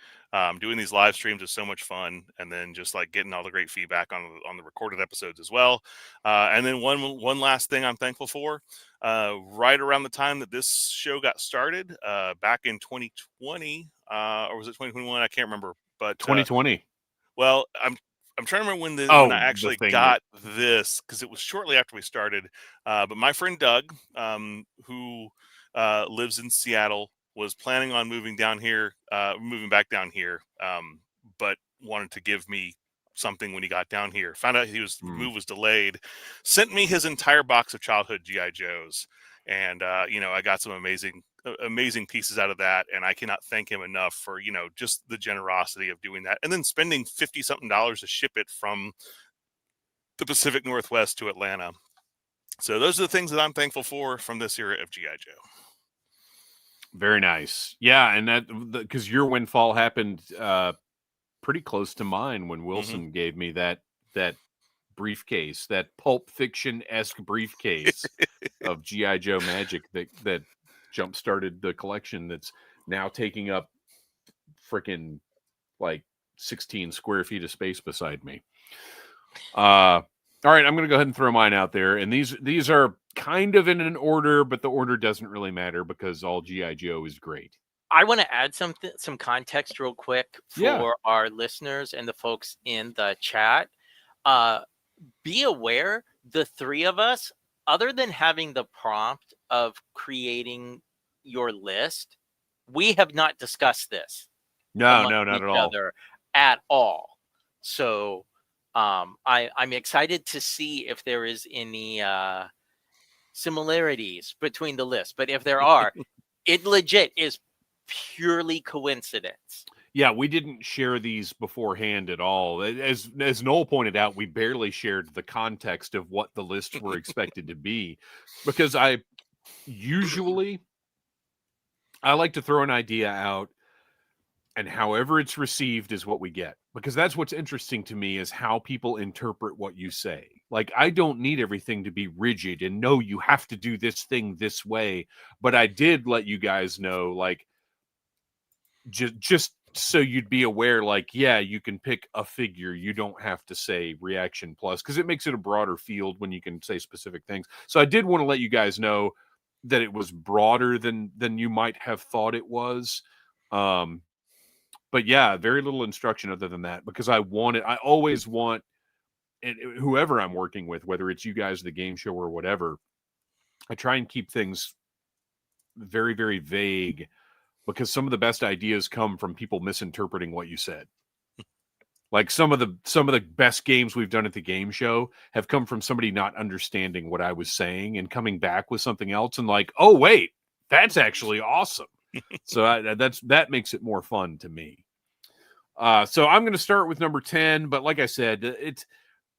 Doing these live streams is so much fun, and then just like getting all the great feedback on the recorded episodes as well. And then one last thing I'm thankful for, right around the time that this show got started, back in 2020, or was it 2021? I can't remember, but 2020. Well, I'm trying to remember when I actually got this, because it was shortly after we started. But my friend Doug, who lives in Seattle, was planning on moving back down here, but wanted to give me something when he got down here. Found out the move was delayed. Sent me his entire box of childhood G.I. Joes, and I got some amazing amazing pieces out of that, and I cannot thank him enough for, just the generosity of doing that, and then spending $50-something to ship it from the Pacific Northwest to Atlanta. So those are the things that I'm thankful for from this era of G.I. Joe. Very nice. Yeah, and that because your windfall happened pretty close to mine when Wilson gave me that briefcase, that Pulp Fiction-esque briefcase of G.I. Joe magic that jump-started the collection that's now taking up freaking like 16 square feet of space beside me. All right, I'm going to go ahead and throw mine out there. And these are kind of in an order, but the order doesn't really matter because all G.I. Joe is great. I want to add some context real quick for our listeners and the folks in the chat. Be aware, the three of us, other than having the prompt of creating your list, we have not discussed this. No, not at all. At all. So I'm excited to see if there is any similarities between the lists. But if there are, it legit is purely coincidence. Yeah, we didn't share these beforehand at all. As Noel pointed out, we barely shared the context of what the lists were expected to be, because I like to throw an idea out, and however it's received is what we get, because that's what's interesting to me is how people interpret what you say. Like, I don't need everything to be rigid and no, you have to do this thing this way, but I did let you guys know, like, just so you'd be aware, like, yeah, you can pick a figure. You don't have to say Reaction Plus, because it makes it a broader field when you can say specific things. So I did want to let you guys know that it was broader than you might have thought it was. But yeah, very little instruction other than that, because I always want, and whoever I'm working with, whether it's you guys, the game show, or whatever, I try and keep things very, very vague, because some of the best ideas come from people misinterpreting what you said. Like some of the best games we've done at the game show have come from somebody not understanding what I was saying and coming back with something else and like, oh wait, that's actually awesome. So that makes it more fun to me. So I'm going to start with number 10, but like I said,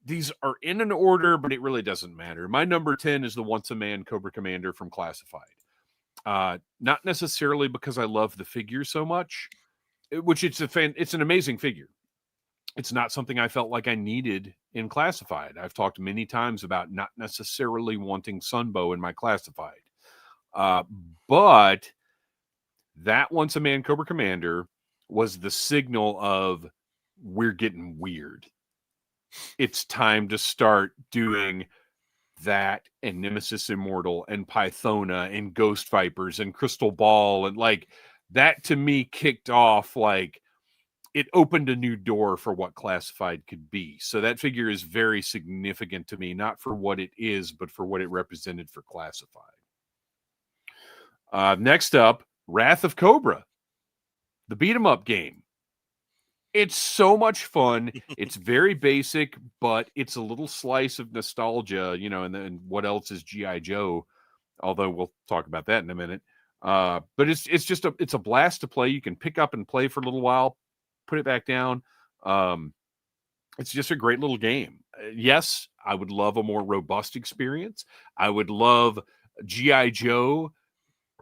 these are in an order, but it really doesn't matter. My number 10 is the Once a Man Cobra Commander from Classified. Not necessarily because I love the figure so much, which it's an amazing figure. It's not something I felt like I needed in Classified. I've talked many times about not necessarily wanting Sunbow in my Classified. But that Once a Man Cobra Commander was the signal of, we're getting weird. It's time to start doing that and Nemesis Immortal and Pythona and Ghost Vipers and Crystal Ball. And like that to me kicked off, like it opened a new door for what Classified could be. So that figure is very significant to me, not for what it is, but for what it represented for Classified. Next up, Wrath of Cobra, the beat 'em up game. It's so much fun. It's very basic, but it's a little slice of nostalgia, and then what else is G.I. Joe? Although we'll talk about that in a minute. But it's a blast to play. You can pick up and play for a little while, put it back down. It's just a great little game. Yes, I would love a more robust experience. I would love G.I. Joe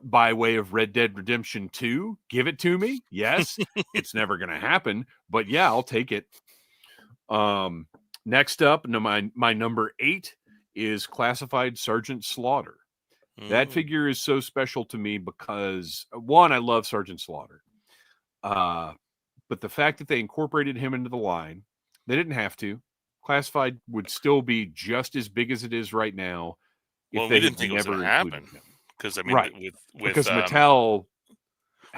by way of Red Dead Redemption 2. Give it to me. Yes, it's never going to happen, but yeah, I'll take it. Next up, my number 8 is Classified Sergeant Slaughter. That figure is so special to me because, one, I love Sergeant Slaughter. But the fact that they incorporated him into the line, they didn't have to. Classified would still be just as big as it is right now if they didn't think it was going to happen. Because right. with because Mattel,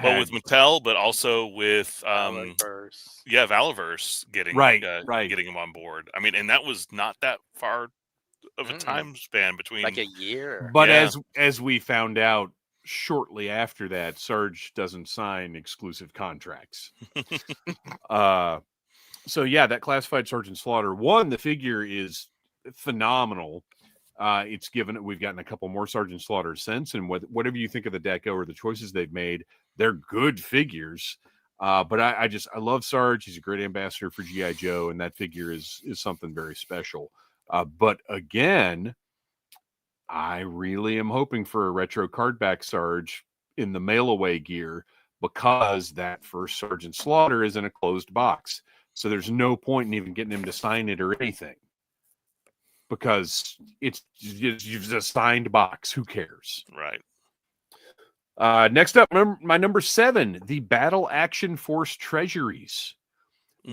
with Mattel, but also with Valiverse getting getting him on board. I mean, and that was not that far of a time span between, like a year. But as we found out shortly after that, Sarge doesn't sign exclusive contracts. So yeah, that Classified Sergeant Slaughter, the figure is phenomenal. We've gotten a couple more Sergeant Slaughter since, and whatever you think of the deco or the choices they've made, they're good figures. But I love Sarge. He's a great ambassador for G.I. Joe, and that figure is something very special. But again, I really am hoping for a retro cardback Sarge in the mail away gear, because that first Sergeant Slaughter is in a closed box. So there's no point in even getting him to sign it or anything, because it's a signed box. Who cares? Right. Next up, my number 7, the Battle Action Force Treasuries.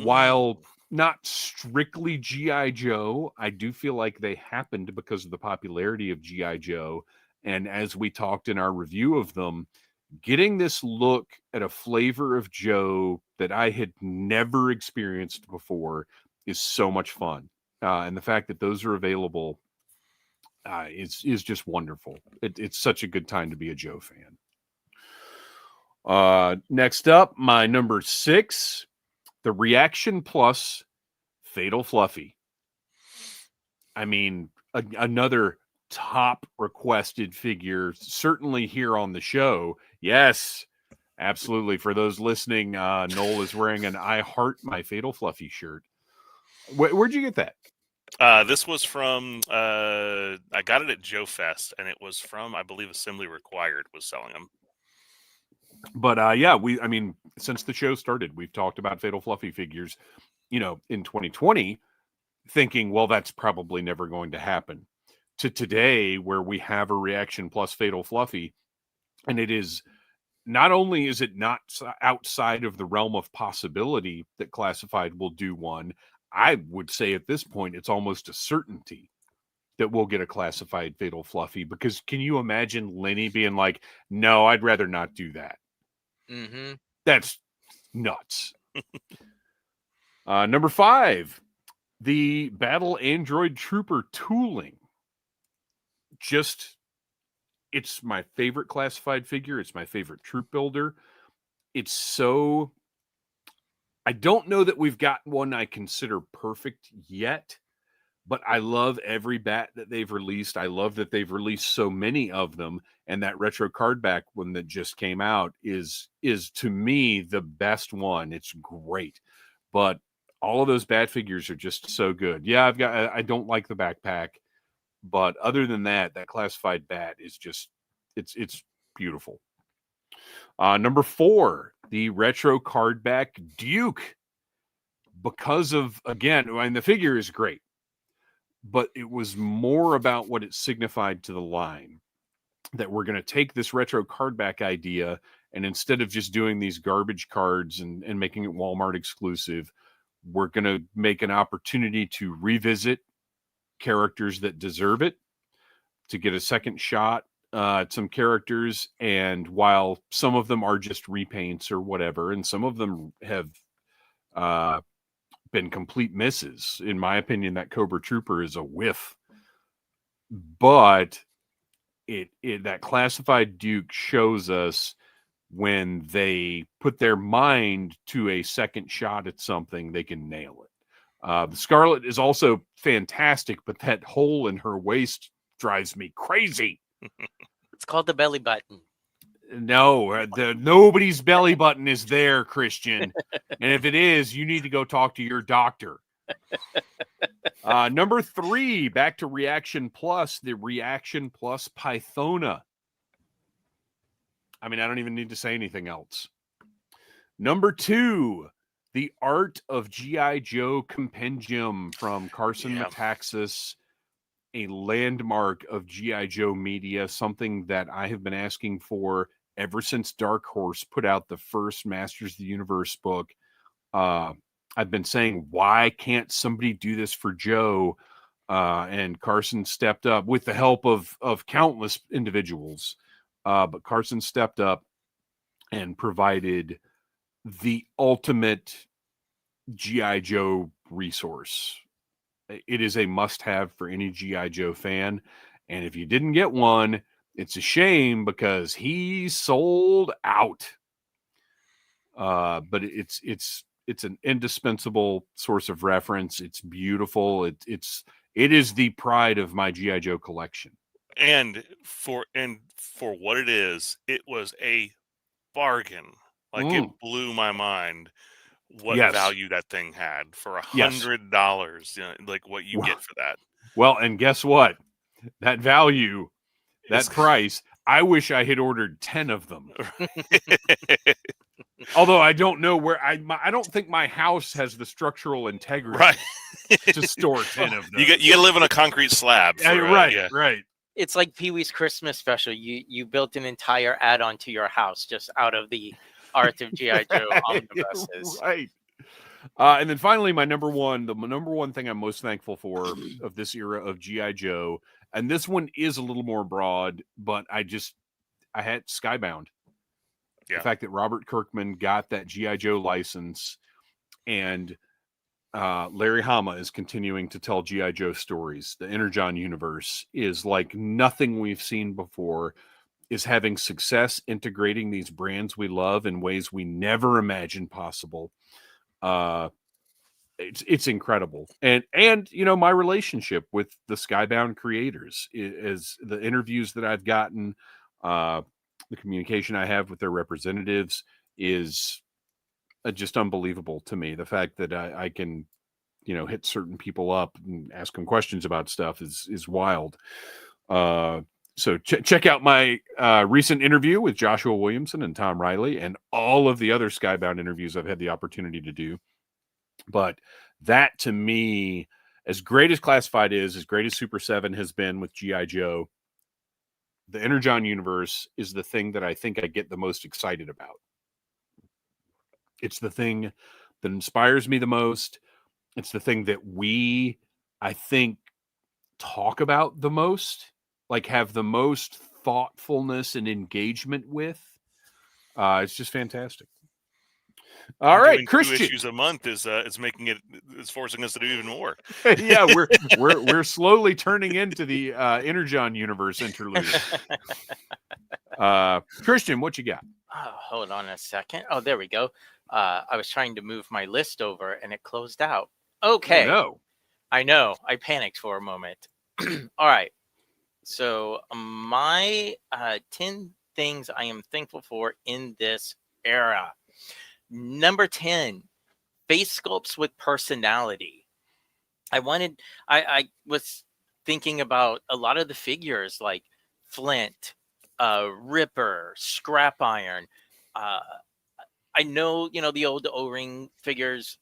While not strictly G.I. Joe, I do feel like they happened because of the popularity of G.I. Joe. And as we talked in our review of them, getting this look at a flavor of Joe that I had never experienced before is so much fun. And the fact that those are available is just wonderful. It's such a good time to be a Joe fan. Next up, my number 6, the Reaction Plus Fatal Fluffy. I mean, another top requested figure, certainly here on the show. Yes, absolutely. For those listening, Noel is wearing an I Heart My Fatal Fluffy shirt. Where'd you get that? This was from, I got it at Joe Fest, and it was from, I believe, Assembly Required was selling them. But since the show started, we've talked about Fatal Fluffy figures, in 2020, thinking, well, that's probably never going to happen. To today, where we have a Reaction Plus Fatal Fluffy, and it is not only is it not outside of the realm of possibility that Classified will do one, I would say at this point, it's almost a certainty that we'll get a Classified Fatal Fluffy, because can you imagine Lenny being like, no, I'd rather not do that? Mm-hmm. That's nuts. Number 5, the Battle Android Trooper tooling. It's my favorite Classified figure. It's my favorite troop builder. I don't know that we've got one I consider perfect yet, but I love every bat that they've released. I love that they've released so many of them, and that retro cardback one that just came out is to me the best one. It's great, but all of those bat figures are just so good. Yeah, I don't like the backpack, but other than that, that Classified bat is just it's beautiful. Number 4, the retro cardback Duke, because of, again, the figure is great, but it was more about what it signified to the line, that we're going to take this retro cardback idea, and instead of just doing these garbage cards and making it Walmart exclusive, we're going to make an opportunity to revisit characters that deserve it, to get a second shot at some characters. And while some of them are just repaints or whatever, and some of them have been complete misses, in my opinion, that Cobra Trooper is a whiff. But that Classified Duke shows us when they put their mind to a second shot at something, they can nail it. The Scarlet is also fantastic, but that hole in her waist drives me crazy. It's called the belly button. No, nobody's belly button is there, Kristian. And if it is, you need to go talk to your doctor. Number 3, back to Reaction Plus, the Reaction Plus Pythona. I mean, I don't even need to say anything else. Number 2, the Art of G.I. Joe Compendium from Carson Metaxas, a landmark of G.I. Joe media, something that I have been asking for ever since Dark Horse put out the first Masters of the Universe book. I've been saying, why can't somebody do this for Joe? And Carson stepped up with the help of countless individuals. But Carson stepped up and provided the ultimate G.I. Joe resource. It is a must-have for any G.I. Joe fan. And if you didn't get one, it's a shame, because he sold out. But it's an indispensable source of reference. It's beautiful. It's It is the pride of my G.I. Joe collection. And for what it was a bargain. Like it blew my mind what value that thing had for $100. You know, like what you get for that. Well, and guess what? That value, that price, I wish I had ordered 10 of them. Although I don't know where I don't think my house has the structural integrity to store 10 of them. You got to live on a concrete slab. Right. It's like Pee-wee's Christmas special. You built an entire add-on to your house just out of the Art of G.I. Joe omnibuses. Right. And then finally, the number one thing I'm most thankful for of this era of G.I. Joe, and this one is a little more broad, but I had Skybound. The fact that Robert Kirkman got that G.I. Joe license, and Larry Hama is continuing to tell G.I. Joe stories. The Energon universe is like nothing we've seen before, is having success integrating these brands we love in ways we never imagined possible. It's incredible. And my relationship with the Skybound creators is the interviews that I've gotten, the communication I have with their representatives is just unbelievable to me. The fact that I can, hit certain people up and ask them questions about stuff is wild. So check out my recent interview with Joshua Williamson and Tom Riley and all of the other Skybound interviews I've had the opportunity to do. But that, to me, as great as Classified is, as great as Super 7 has been with G.I. Joe, the Energon universe is the thing that I think I get the most excited about. It's the thing that inspires me the most. It's the thing that I think, talk about the most, like have the most thoughtfulness and engagement with. It's just fantastic. All right, Kristian. 2 issues a month is forcing us to do even more. Yeah, we're slowly turning into the Energon universe interlude. Kristian, what you got? Hold on a second. Oh, there we go. I was trying to move my list over and it closed out. Okay. Oh, no. I know. I panicked for a moment. All right. So my 10 things I am thankful for in this era. Number 10, face sculpts with personality. I was thinking about a lot of the figures like Flint, Ripper, Scrap Iron. I know, the old O-ring figures,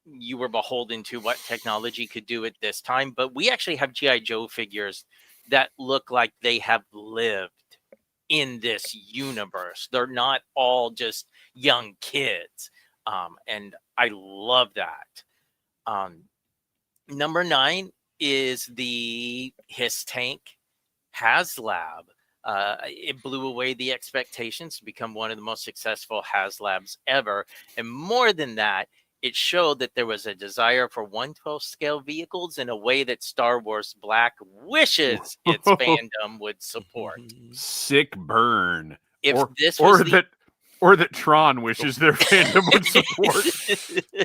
you were beholden to what technology could do at this time, but we actually have G.I. Joe figures that look like they have lived in this universe. They're not all just young kids. And I love that. Number 9 is the Hiss Tank HasLab. It blew away the expectations to become one of the most successful HasLabs ever. And more than that, it showed that there was a desire for 1/12 scale vehicles in a way that Star Wars Black wishes its fandom would support. Sick burn. Or that Tron wishes their fandom would support.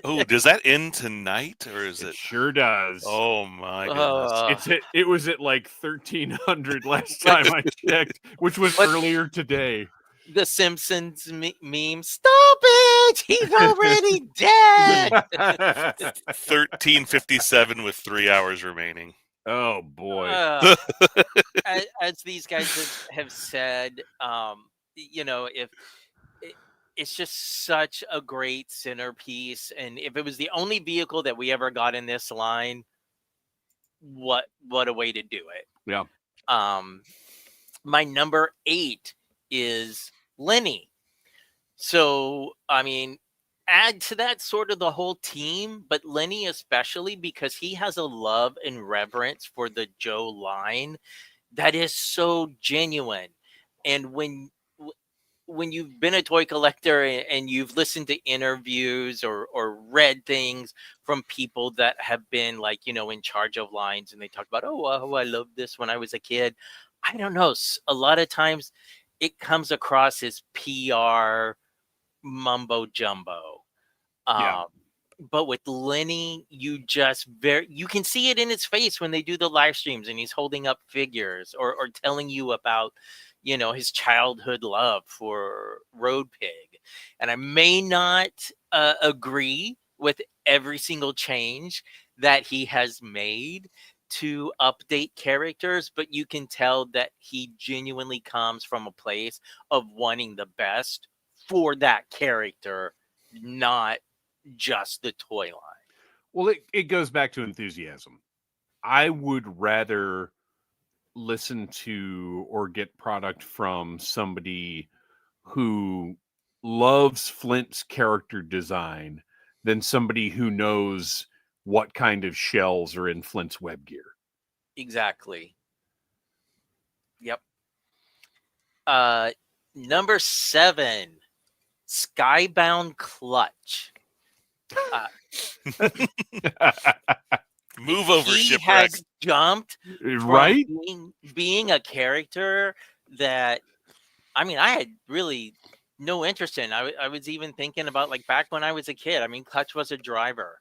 Oh, does that end tonight, or is it? Sure does. Oh my goodness! It was at like 1300 last time I checked, which was earlier today. The Simpsons meme. Stop it! He's already dead. 1357 with 3 hours remaining. Oh boy! As these guys have said, if it's just such a great centerpiece, and if it was the only vehicle that we ever got in this line, what a way to do it. Yeah. My number 8 is Lenny. So, add to that sort of the whole team, but Lenny especially, because he has a love and reverence for the Joe line that is so genuine. And when you've been a toy collector and you've listened to interviews or read things from people that have been in charge of lines, and they talk about, I loved this when I was a kid. I don't know. A lot of times it comes across as PR mumbo jumbo. But with Lenny, you can see it in his face when they do the live streams and he's holding up figures or telling you about, his childhood love for Road Pig. And I may not agree with every single change that he has made to update characters, but you can tell that he genuinely comes from a place of wanting the best for that character, not just the toy line. Well, it goes back to enthusiasm. I would rather listen to or get product from somebody who loves Flint's character design than somebody who knows what kind of shells are in Flint's web gear. Exactly. Yep. Number 7, Skybound Clutch. Move over, he shipwreck. has jumped Right? from being a character that, I mean, I had really no interest in. I was even thinking about, like, back when I was a kid. I mean, Clutch was a driver.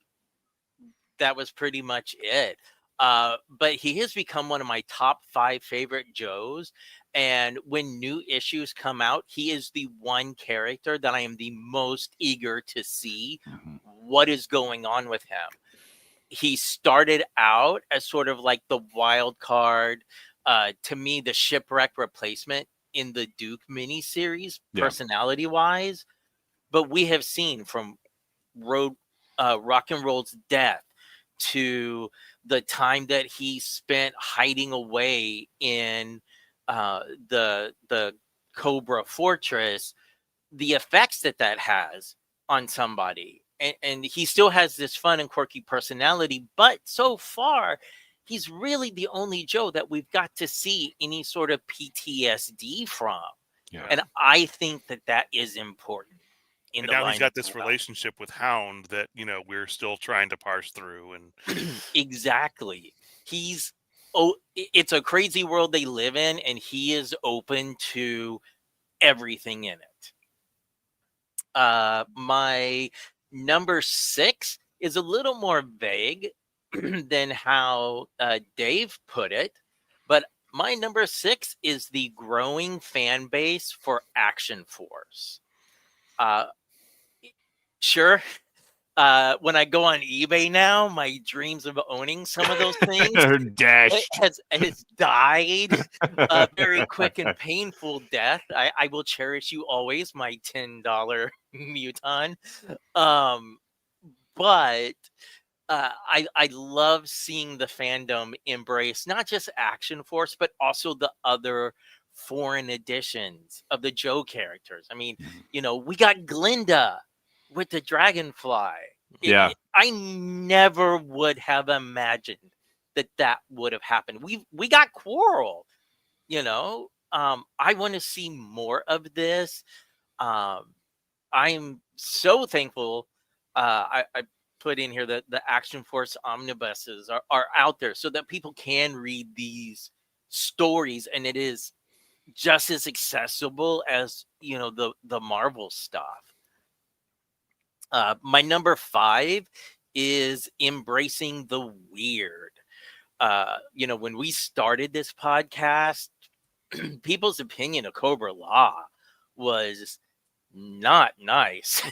That was pretty much it. But he has become one of my top 5 favorite Joes. And when new issues come out, he is the one character that I am the most eager to see what is going on with him. He started out as sort of like the wild card, to me, the shipwreck replacement in the Duke miniseries, personality-wise. But we have seen from Rock and Roll's death to the time that he spent hiding away in the Cobra Fortress, the effects that has on somebody. And he still has this fun and quirky personality, but so far, he's really the only Joe that we've got to see any sort of PTSD from. Yeah. And I think that is important. And now he's got this relationship with Hound that, we're still trying to parse through. And exactly. It's a crazy world they live in, and he is open to everything in it. My number 6 is a little more vague than how Dave put it, but my number 6 is the growing fan base for Action Force. Sure. When I go on eBay now, my dreams of owning some of those things has died a very quick and painful death. I will cherish you always, my $10 Muton. But I love seeing the fandom embrace not just Action Force, but also the other foreign editions of the Joe characters. I mean, we got Glinda with the Dragonfly. I never would have imagined that would have happened. We got Quarrel, I want to see more of this. I'm so thankful. I put in here that the Action Force omnibuses are out there so that people can read these stories, and it is just as accessible as the Marvel stuff. My number 5 is embracing the weird. When we started this podcast, people's opinion of Cobra Law was not nice,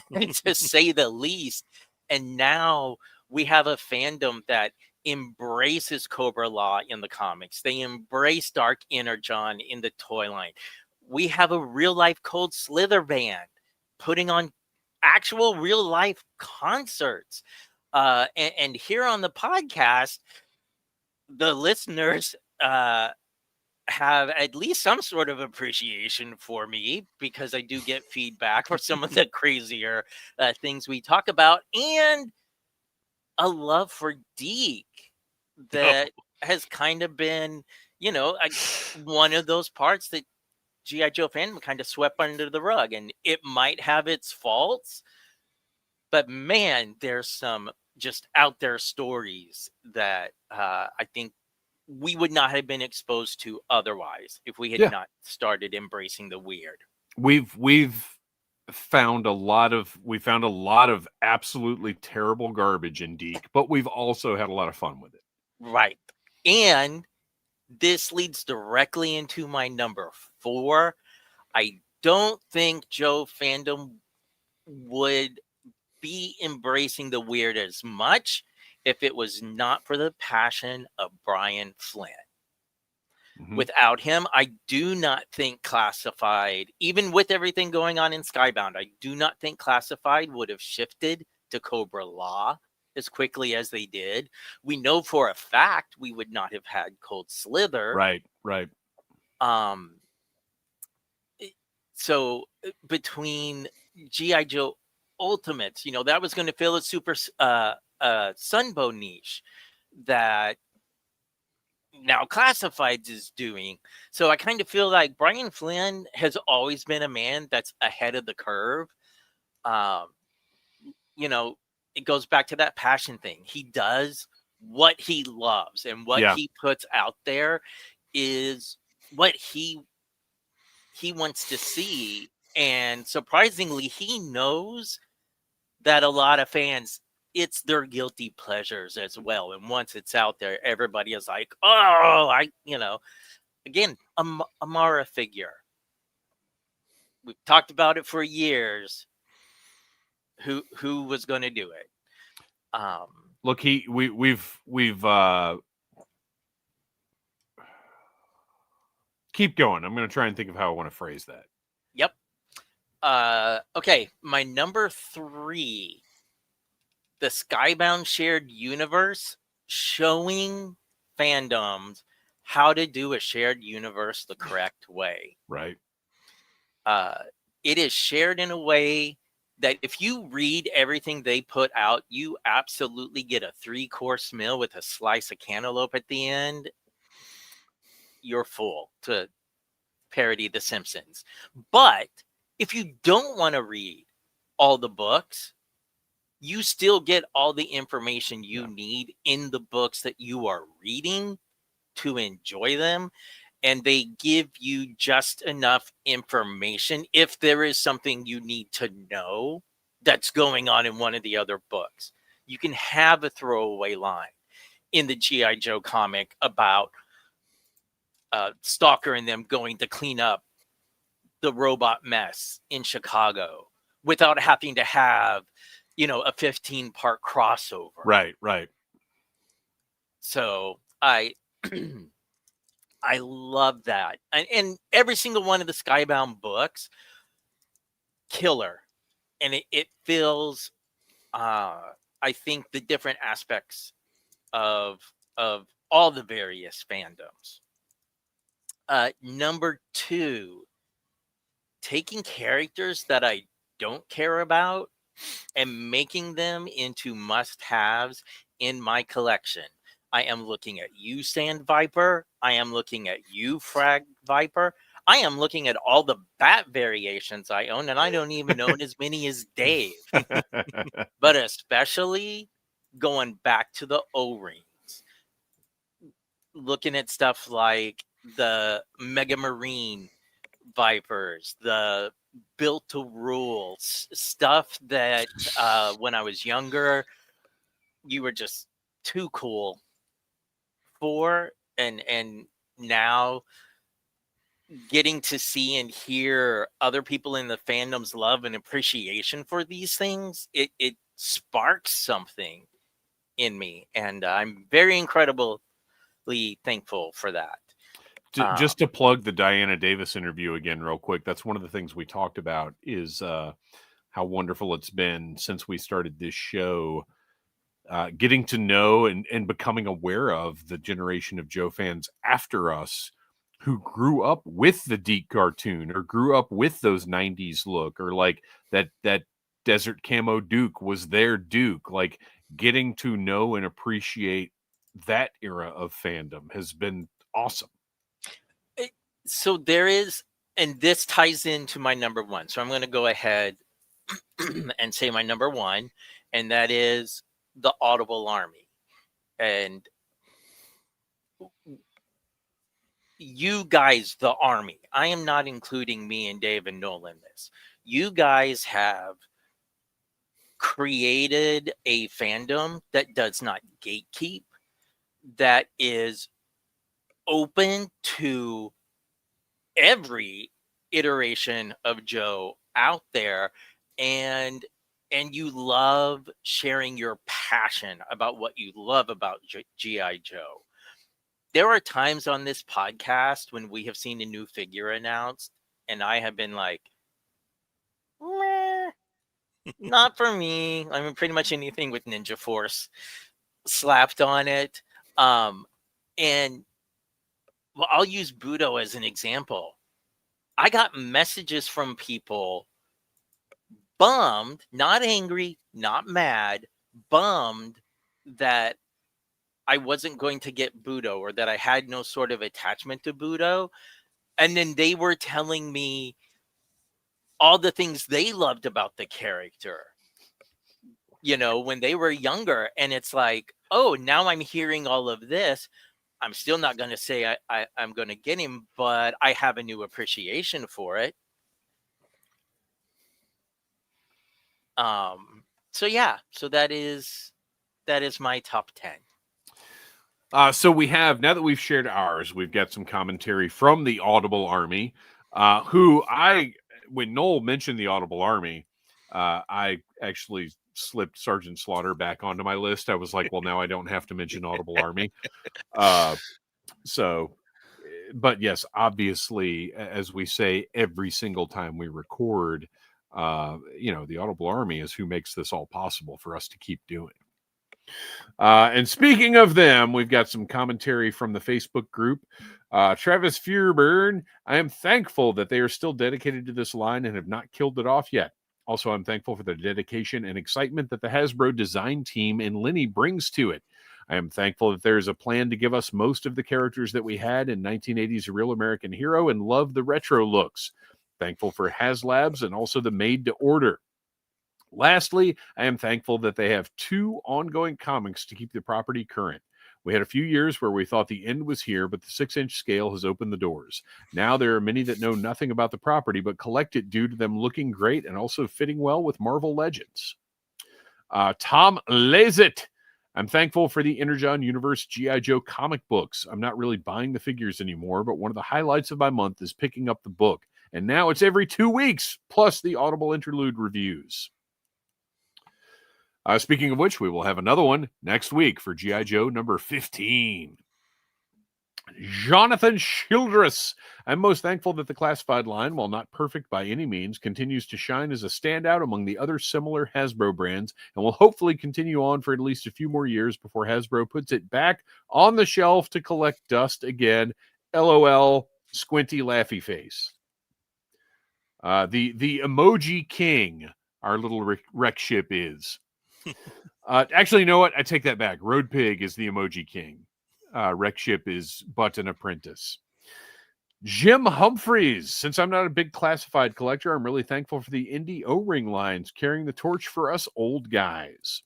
to say the least. And now we have a fandom that embraces Cobra Law in the comics. They embrace Dark Energon in the toy line. We have a real life Cold Slither band putting on actual real life concerts. And here on the podcast, the listeners have at least some sort of appreciation for me, because I do get feedback for some of the crazier things we talk about, and a love for Deke that has kind of been, one of those parts that G.I. Joe fandom kind of swept under the rug. And it might have its faults, but man, there's some just out there stories that I think we would not have been exposed to otherwise if we had not started embracing the weird. We've found a lot of absolutely terrible garbage in Deke, but we've also had a lot of fun with it. Right. And this leads directly into my number 4. I don't think Joe fandom would be embracing the weird as much if it was not for the passion of Brian Flynn. Mhm. Without him, I do not think Classified, even with everything going on in Skybound, I do not think Classified would have shifted to Cobra Law as quickly as they did. We know for a fact we would not have had Cold Slither. Right. Um, so between G.I. Joe Ultimates, that was going to fill a super Sunbow niche that now Classifieds is doing. So I kind of feel like Brian Flynn has always been a man that's ahead of the curve. Um, it goes back to that passion thing. He does what he loves, and what Yeah. he puts out there is what he wants to see. And surprisingly, he knows that a lot of fans, it's their guilty pleasures as well. And once it's out there, everybody is like, oh, again, Amara figure. We've talked about it for years. Who was going to do it? Look, we've keep going. I'm going to try and think of how I want to phrase that. Yep. Okay, my number 3, the Skybound shared universe, showing fandoms how to do a shared universe the correct way. Right. It is shared in a way that if you read everything they put out, you absolutely get a 3-course meal with a slice of cantaloupe at the end. You're full, to parody The Simpsons. But if you don't want to read all the books, you still get all the information you need in the books that you are reading to enjoy them. And they give you just enough information if there is something you need to know that's going on in one of the other books. You can have a throwaway line in the G.I. Joe comic about Stalker and them going to clean up the robot mess in Chicago without having to have, a 15-part crossover. Right. So I love that. And every single one of the Skybound books, killer. And it feels, I think, the different aspects of all the various fandoms. Number 2, taking characters that I don't care about and making them into must-haves in my collection. I am looking at you, Sand Viper. I am looking at you, Frag Viper. I am looking at all the bat variations I own, and I don't even own as many as Dave. But especially going back to the O-rings, looking at stuff like the Mega Marine Vipers, the Built to Rule, stuff that when I was younger, you were just too cool for, and now getting to see and hear other people in the fandom's love and appreciation for these things, it sparks something in me, and I'm very incredibly thankful for that. Just to plug the Diana Davis interview again real quick, that's one of the things we talked about is how wonderful it's been since we started this show, getting to know and becoming aware of the generation of Joe fans after us who grew up with the Deke cartoon or grew up with those 90s look, or like that Desert Camo Duke was their Duke. Like, getting to know and appreciate that era of fandom has been awesome. So there is, and this ties into my number 1. So I'm going to go ahead and say my number 1, and that is the Audible Army. And you guys, the Army, I am not including me and Dave and Noel in this. you guys have created a fandom that does not gatekeep, that is open to every iteration of Joe out there, and you love sharing your passion about what you love about GI Joe. There are times on this podcast when we have seen a new figure announced and I have been like, meh, not for me. I mean, pretty much anything with Ninja Force slapped on it. And well, I'll use Budo as an example. I got messages from people bummed, not angry, not mad, bummed that I wasn't going to get Budo, or that I had no sort of attachment to Budo. And then they were telling me all the things they loved about the character, you know, when they were younger. And it's like, oh, now I'm hearing all of this. I'm still not going to say I'm going to get him, but I have a new appreciation for it. So yeah, so that is my top 10. So we have, now that we've shared ours, we've got some commentary from the Audible Army, when Noel mentioned the Audible Army, I actually slipped Sergeant Slaughter back onto my list. I was like, well, now I don't have to mention Audible Army. But yes, obviously, as we say every single time we record, the Audible Army is who makes this all possible for us to keep doing. And speaking of them, we've got some commentary from the Facebook group. Travis Feuerburn, I am thankful that they are still dedicated to this line and have not killed it off yet. Also, I'm thankful for the dedication and excitement that the Hasbro design team and Lenny brings to it. I am thankful that there is a plan to give us most of the characters that we had in 1980's Real American Hero and love the retro looks. Thankful for HasLabs and also the made to order. Lastly, I am thankful that they have 2 ongoing comics to keep the property current. We had a few years where we thought the end was here, but the 6-inch scale has opened the doors. Now there are many that know nothing about the property, but collect it due to them looking great and also fitting well with Marvel Legends. Tom Lazit, I'm thankful for the Energon Universe G.I. Joe comic books. I'm not really buying the figures anymore, but one of the highlights of my month is picking up the book. And now it's every 2 weeks, plus the Audible Interlude reviews. Speaking of which, we will have another one next week for G.I. Joe number 15. Jonathan Childress. I'm most thankful that the classified line, while not perfect by any means, continues to shine as a standout among the other similar Hasbro brands and will hopefully continue on for at least a few more years before Hasbro puts it back on the shelf to collect dust again. LOL, squinty laughy face. The emoji king, our little wreck ship is. Actually, you know what? I take that back. Road Pig is the emoji king. Wreck Ship is but an apprentice. Jim Humphreys. Since I'm not a big classified collector, I'm really thankful for the indie O-ring lines carrying the torch for us old guys.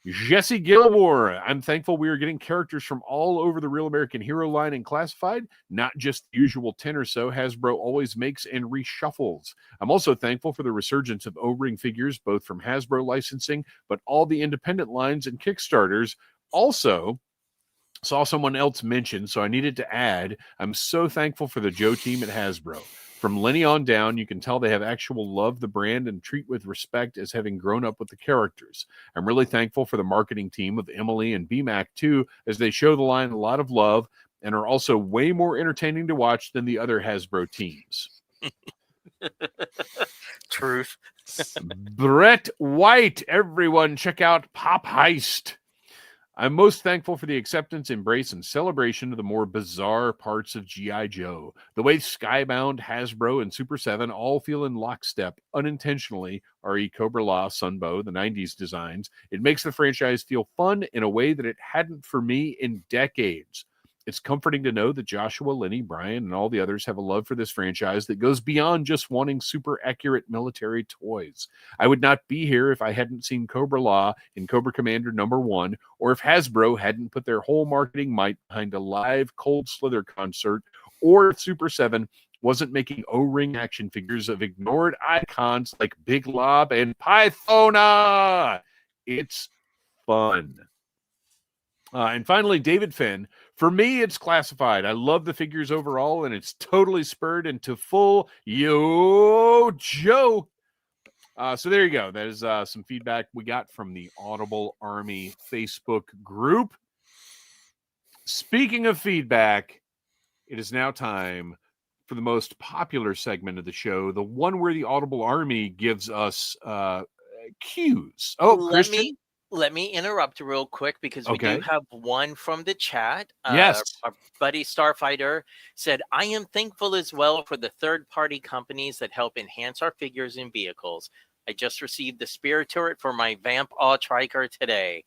Jesse Gilmore. I'm thankful we are getting characters from all over the Real American Hero line and classified, not just the usual 10 or so Hasbro always makes and reshuffles. I'm also thankful for the resurgence of O-ring figures, both from Hasbro licensing, but all the independent lines and Kickstarters. Also, saw someone else mention, so I needed to add, I'm so thankful for the Joe team at Hasbro. From Lenny on down, you can tell they have actual love the brand and treat with respect as having grown up with the characters. I'm really thankful for the marketing team of Emily and BMAC too, as they show the line a lot of love and are also way more entertaining to watch than the other Hasbro teams. Truth. Brett White, everyone check out Pop Heist. I'm most thankful for the acceptance, embrace, and celebration of the more bizarre parts of G.I. Joe. The way Skybound, Hasbro, and Super 7 all feel in lockstep, unintentionally, re Cobra La, Sunbow, the 90s designs. It makes the franchise feel fun in a way that it hadn't for me in decades. It's comforting to know that Joshua, Lenny, Brian, and all the others have a love for this franchise that goes beyond just wanting super accurate military toys. I would not be here if I hadn't seen Cobra La in Cobra Commander #1, or if Hasbro hadn't put their whole marketing might behind a live Cold Slither concert, or if Super 7 wasn't making O-ring action figures of ignored icons like Big Lob and Pythona. It's fun. And finally, David Finn. For me, it's classified. I love the figures overall, and it's totally spurred into full Yo Joe. So there you go. That is some feedback we got from the Audible Army Facebook group. Speaking of feedback, it is now time for the most popular segment of the show, the one where the Audible Army gives us cues. Oh, Kristian? Let me interrupt real quick because we do have one from the chat. Yes. Our buddy Starfighter said, I am thankful as well for the third-party companies that help enhance our figures and vehicles. I just received the Spear Turret for my Vamp All Triker today.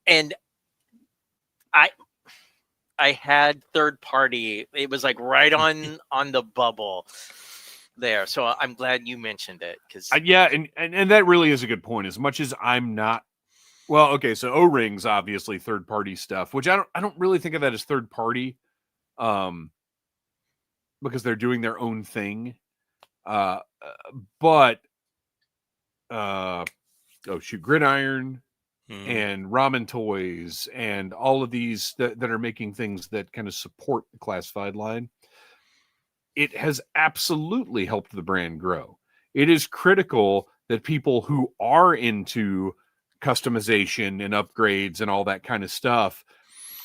And I had third-party. It was like right on the bubble there. So I'm glad you mentioned it. Because yeah, and that really is a good point. As much as I'm not, well, okay, so O-rings, obviously third party stuff, which I don't really think of that as third party, because they're doing their own thing. But Gridiron and Ramen Toys and all of these that are making things that kind of support the classified line. It has absolutely helped the brand grow. It is critical that people who are into customization and upgrades and all that kind of stuff,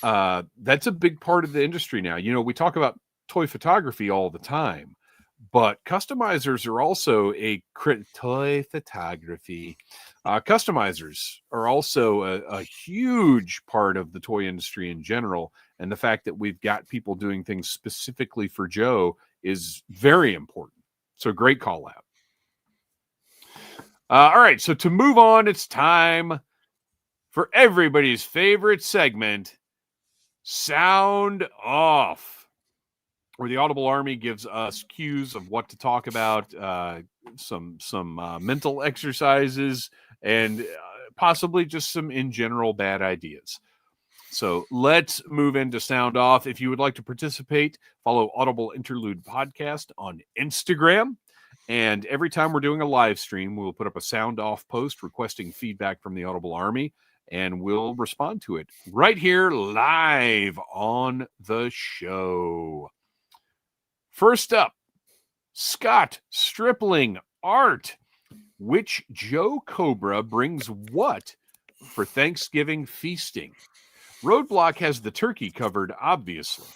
that's a big part of the industry now. You know, we talk about toy photography all the time, but customizers are also toy photography. Customizers are also a huge part of the toy industry in general. And the fact that we've got people doing things specifically for Joe is very important. So great call out. All right. So to move on, it's time for everybody's favorite segment, Sound Off, where the Audible Army gives us cues of what to talk about, some mental exercises, and possibly just some in general bad ideas. So let's move into Sound Off. If you would like to participate, follow Audible Interlude Podcast on Instagram. And every time we're doing a live stream, we'll put up a Sound Off post requesting feedback from the Audible Army, and we'll respond to it right here live on the show. First up, Scott Stripling Art. Which Joe Cobra brings what for Thanksgiving feasting? Roadblock has the turkey covered, obviously.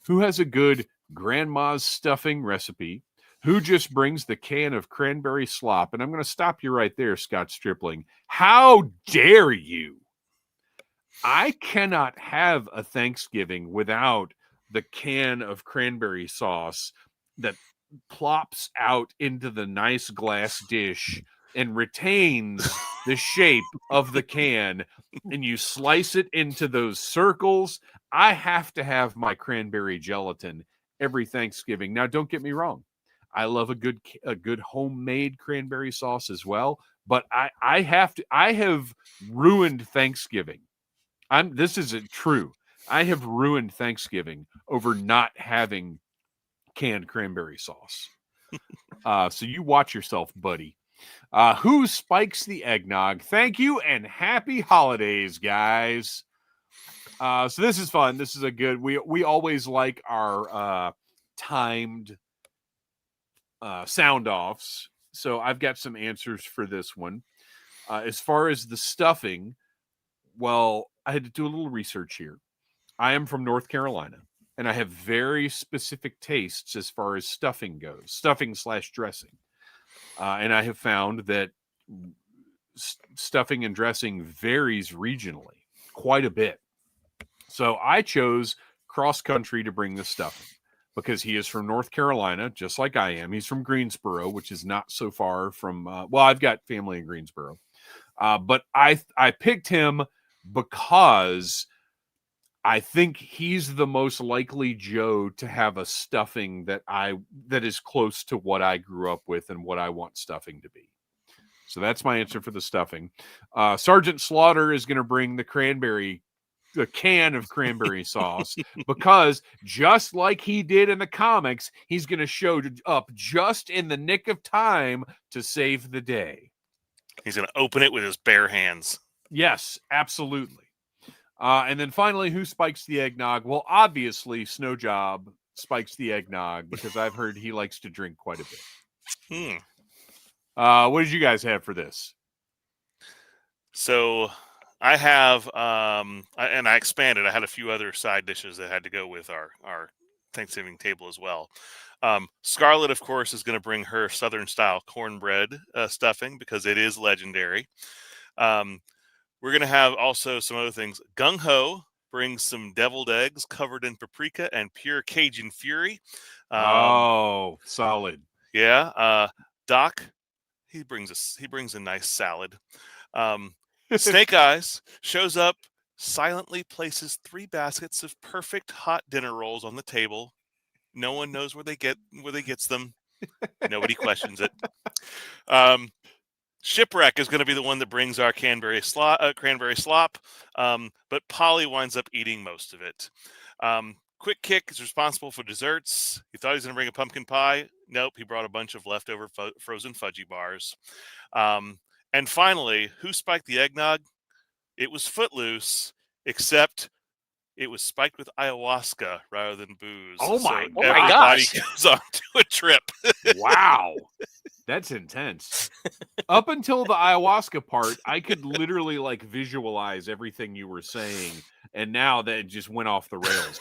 Who has a good grandma's stuffing recipe? Who just brings the can of cranberry slop? And I'm going to stop you right there, Scott Stripling. How dare you? I cannot have a Thanksgiving without the can of cranberry sauce that plops out into the nice glass dish and retains the shape of the can, and you slice it into those circles. I have to have my cranberry gelatin every Thanksgiving. Now, don't get me wrong. I love a good homemade cranberry sauce as well, but I have ruined Thanksgiving. This isn't true. I have ruined Thanksgiving over not having canned cranberry sauce. So you watch yourself, buddy. Who spikes the eggnog? Thank you and happy holidays, guys. So this is fun. This is a good. We always like our timed sound offs. So I've got some answers for this one. As far as the stuffing, well, I had to do a little research here. I am from North Carolina, and I have very specific tastes as far as stuffing goes, stuffing/dressing. And I have found that stuffing and dressing varies regionally quite a bit. So I chose Cross Country to bring the stuffing because he is from North Carolina, just like I am. He's from Greensboro, which is not so far from, well, I've got family in Greensboro. But I picked him because I think he's the most likely Joe to have a stuffing that is close to what I grew up with and what I want stuffing to be. So that's my answer for the stuffing. Sergeant Slaughter is going to bring the cranberry a can of cranberry sauce, because just like he did in the comics, he's going to show up just in the nick of time to save the day. He's going to open it with his bare hands. Yes, absolutely. And then finally, who spikes the eggnog? Well, obviously, Snowjob spikes the eggnog, because I've heard he likes to drink quite a bit. What did you guys have for this? So I have, and I expanded. I had a few other side dishes that had to go with our Thanksgiving table as well. Scarlett, of course, is going to bring her Southern style cornbread stuffing, because it is legendary. We're going to have also some other things. Gung Ho brings some deviled eggs covered in paprika and pure Cajun fury. Solid. Yeah. Doc, he brings a nice salad. Snake Eyes shows up, silently places 3 baskets of perfect hot dinner rolls on the table. No one knows where they gets them. Nobody questions it. Shipwreck is going to be the one that brings our cranberry slop, but Polly winds up eating most of it. Quick Kick is responsible for desserts. He thought he was going to bring a pumpkin pie. Nope, he brought a bunch of leftover frozen fudgy bars. And finally, who spiked the eggnog? It was Footloose, except it was spiked with ayahuasca rather than booze. Oh my everybody gosh. goes on to a trip. Wow. That's intense. Up until the ayahuasca part, I could literally like visualize everything you were saying, and now that it just went off the rails.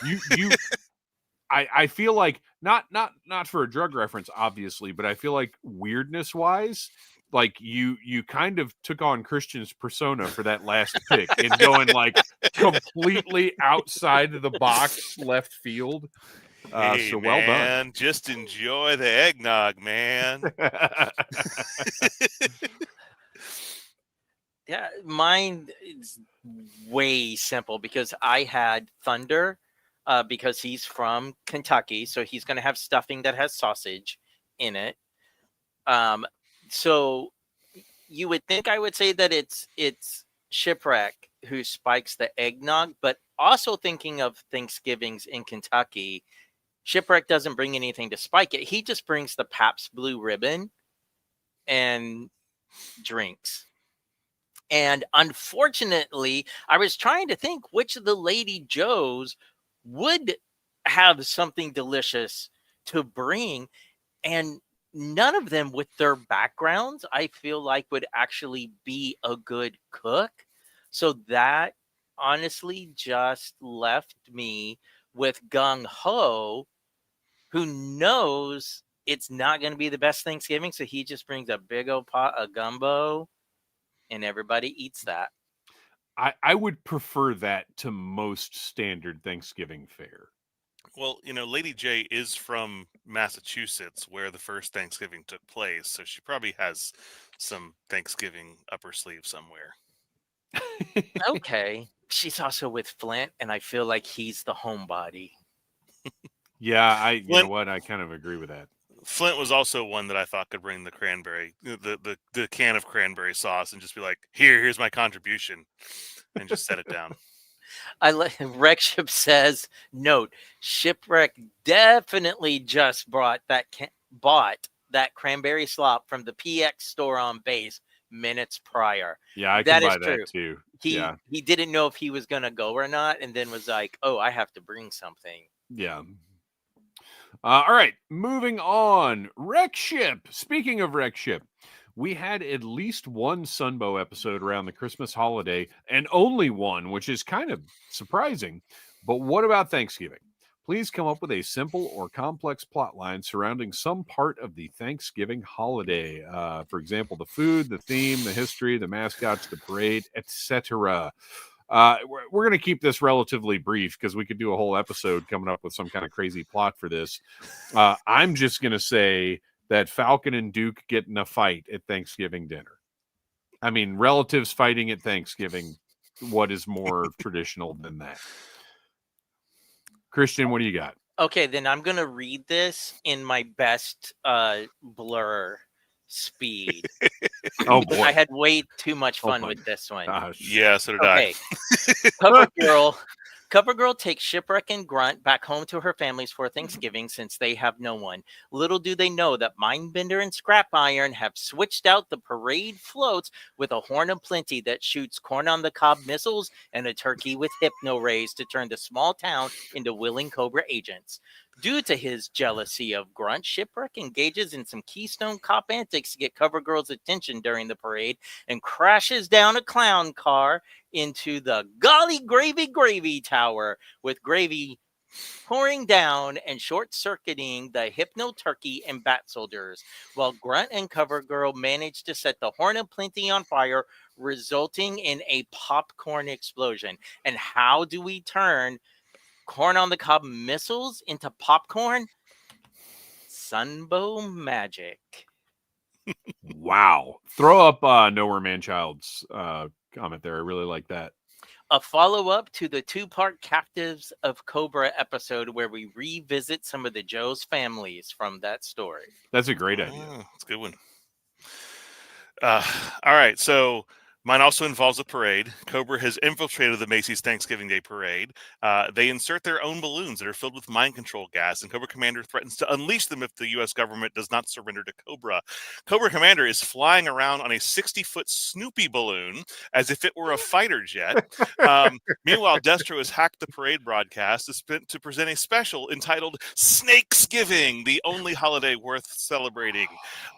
I feel like not for a drug reference, obviously, but I feel like weirdness wise, like you kind of took on Kristian's persona for that last pick and going like completely outside of the box left field. Hey, so well man, done. just enjoy the eggnog, man. Yeah, mine is way simple, because I had Thunder, because he's from Kentucky, so he's going to have stuffing that has sausage in it. So you would think I would say that it's Shipwreck who spikes the eggnog, but also thinking of Thanksgivings in Kentucky, Shipwreck doesn't bring anything to spike it. He just brings the Pabst Blue Ribbon and drinks. And unfortunately, I was trying to think which of the Lady Joes would have something delicious to bring, and none of them with their backgrounds, I feel like, would actually be a good cook. So that honestly just left me with Gung Ho, who knows it's not going to be the best Thanksgiving. So he just brings a big old pot of gumbo and everybody eats that. I would prefer that to most standard Thanksgiving fare. Well, Lady J is from Massachusetts, where the first Thanksgiving took place, so she probably has some Thanksgiving up her sleeve somewhere. Okay. She's also with Flint, and I feel like he's the homebody. Yeah, you know what? I kind of agree with that. Flint was also one that I thought could bring the the can of cranberry sauce and just be like, here's my contribution, and just set it down. Wreckship says, note, Shipwreck definitely just bought that cranberry slop from the PX store on base minutes prior. Yeah, I can buy that too. He didn't know if he was going to go or not, and then was like, oh, I have to bring something. Yeah. All right, moving on. Wreckship. Speaking of Wreckship, we had at least one Sunbow episode around the Christmas holiday, and only one, which is kind of surprising. But what about Thanksgiving? Please come up with a simple or complex plot line surrounding some part of the Thanksgiving holiday. For example, the food, the theme, the history, the mascots, the parade, etc. We're going to keep this relatively brief because we could do a whole episode coming up with some kind of crazy plot for this. I'm just going to say that Falcon and Duke get in a fight at Thanksgiving dinner. I mean, relatives fighting at Thanksgiving. What is more traditional than that? Kristian, what do you got? Okay, then I'm going to read this in my best blur speed. Oh boy. I had way too much Oh, fun fun. with this one. Gosh. Yeah, so did Okay. Cover Girl takes Shipwreck and Grunt back home to her families for Thanksgiving since they have no one. Little do they know that Mindbender and Scrap Iron have switched out the parade floats with a Horn of Plenty that shoots corn on the cob missiles and a turkey with hypno rays to turn the small town into willing Cobra agents. Due to his jealousy of Grunt, Shipwreck engages in some Keystone Cop antics to get Cover Girl's attention during the parade and crashes down a clown car into the Golly Gravy Tower, with gravy pouring down and short-circuiting the Hypno Turkey and Bat Soldiers, while Grunt and Cover Girl manage to set the Horn of Plenty on fire, resulting in a popcorn explosion. And how do we turn corn on the cob missiles into popcorn? Sunbow magic. Wow. Throw up Nowhere Man-Child's comment there. I really like that. A follow-up to the two-part Captives of Cobra episode where we revisit some of the Joe's families from that story. That's a great idea. That's a good one. All right, so mine also involves a parade. Cobra has infiltrated the Macy's Thanksgiving Day Parade. They insert their own balloons that are filled with mind control gas, and Cobra Commander threatens to unleash them if the U.S. government does not surrender to Cobra. Cobra Commander is flying around on a 60-foot Snoopy balloon as if it were a fighter jet. Meanwhile, Destro has hacked the parade broadcast to present a special entitled Snakesgiving, the only holiday worth celebrating.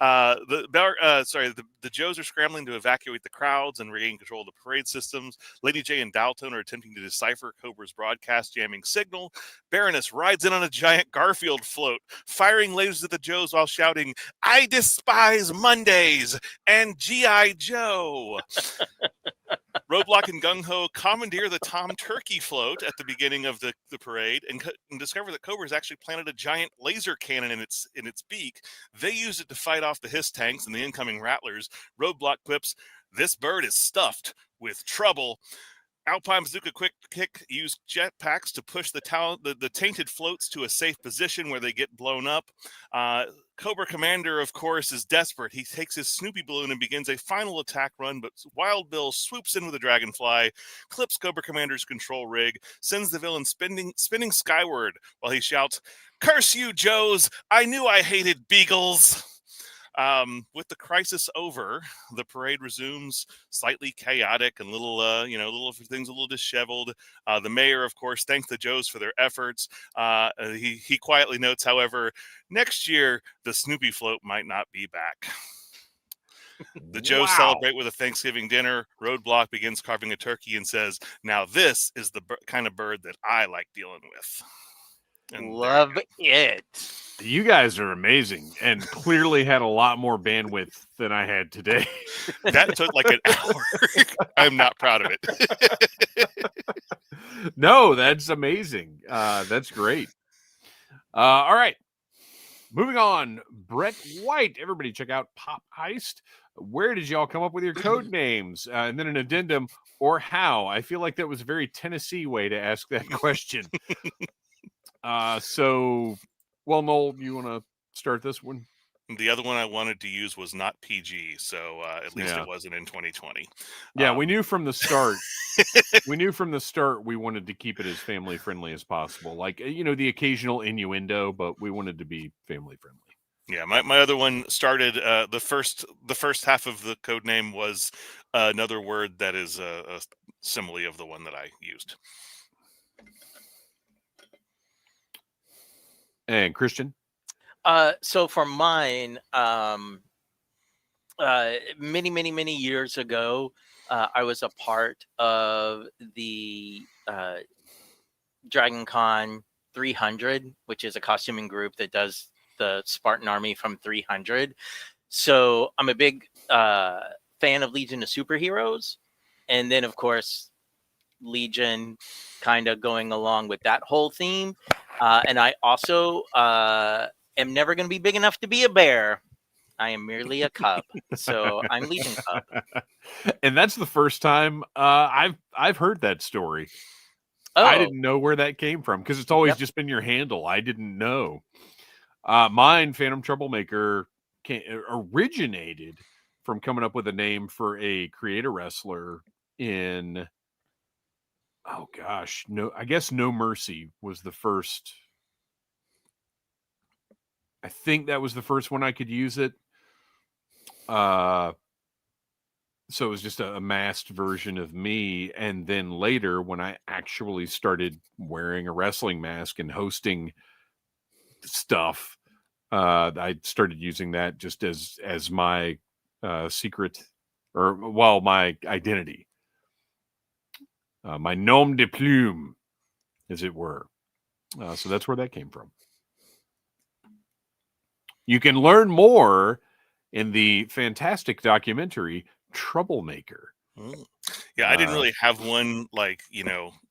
The Joes are scrambling to evacuate the crowds and regain control of the parade systems. Lady J and Dalton are attempting to decipher Cobra's broadcast jamming signal. Baroness rides in on a giant Garfield float, firing lasers at the Joes while shouting, "I despise Mondays" and G.I. Joe. Roadblock and Gung Ho commandeer the Tom Turkey float at the beginning of the parade and discover that Cobra's actually planted a giant laser cannon in its beak. They use it to fight off the Hiss tanks and the incoming Rattlers. Roadblock quips, "This bird is stuffed with trouble." Alpine Bazooka Quick Kick use jetpacks to push the tainted floats to a safe position where they get blown up. Cobra Commander, of course, is desperate. He takes his Snoopy balloon and begins a final attack run, but Wild Bill swoops in with a dragonfly, clips Cobra Commander's control rig, sends the villain spinning skyward while he shouts, "Curse you, Joes! I knew I hated beagles!" With the crisis over, the parade resumes, slightly chaotic and little things a little disheveled. The mayor, of course, thanks the Joes for their efforts. He quietly notes, however, next year the Snoopy float might not be back. The Joes celebrate with a Thanksgiving dinner. Roadblock begins carving a turkey and says, "Now this is the kind of bird that I like dealing with." And love it. You guys are amazing and clearly had a lot more bandwidth than I had today. That took like an hour. I'm not proud of it. No, that's amazing. That's great. All right. Moving on. Brett White. Everybody check out Pop Heist. Where did y'all come up with your code names? And then an addendum, or how? I feel like that was a very Tennessee way to ask that question. Well, Noel, you want to start this one? The other one I wanted to use was not PG, so at least it wasn't in 2020. Yeah, we knew from the start. We wanted to keep it as family friendly as possible. Like, the occasional innuendo, but we wanted to be family friendly. Yeah, my other one started the first half of the code name was another word that is a simile of the one that I used. And Kristian? So for mine, many years ago, I was a part of the Dragon Con 300, which is a costuming group that does the Spartan Army from 300. So I'm a big fan of Legion of Superheroes. And then, of course, Legion kind of going along with that whole theme. And I also am never going to be big enough to be a bear. I am merely a cub. So I'm Legion Cub. And that's the first time I've heard that story. Oh. I didn't know where that came from because it's always just been your handle. I didn't know. Mine, Phantom Troublemaker, originated from coming up with a name for a creator wrestler in, oh gosh, I guess No Mercy was the first. I think that was the first one I could use it. So it was just a masked version of me. And then later, when I actually started wearing a wrestling mask and hosting stuff, I started using that just as my secret, or my identity, my nom de plume, as it were. So that's where that came from. You can learn more in the fantastic documentary Troublemaker. Yeah, I didn't really have one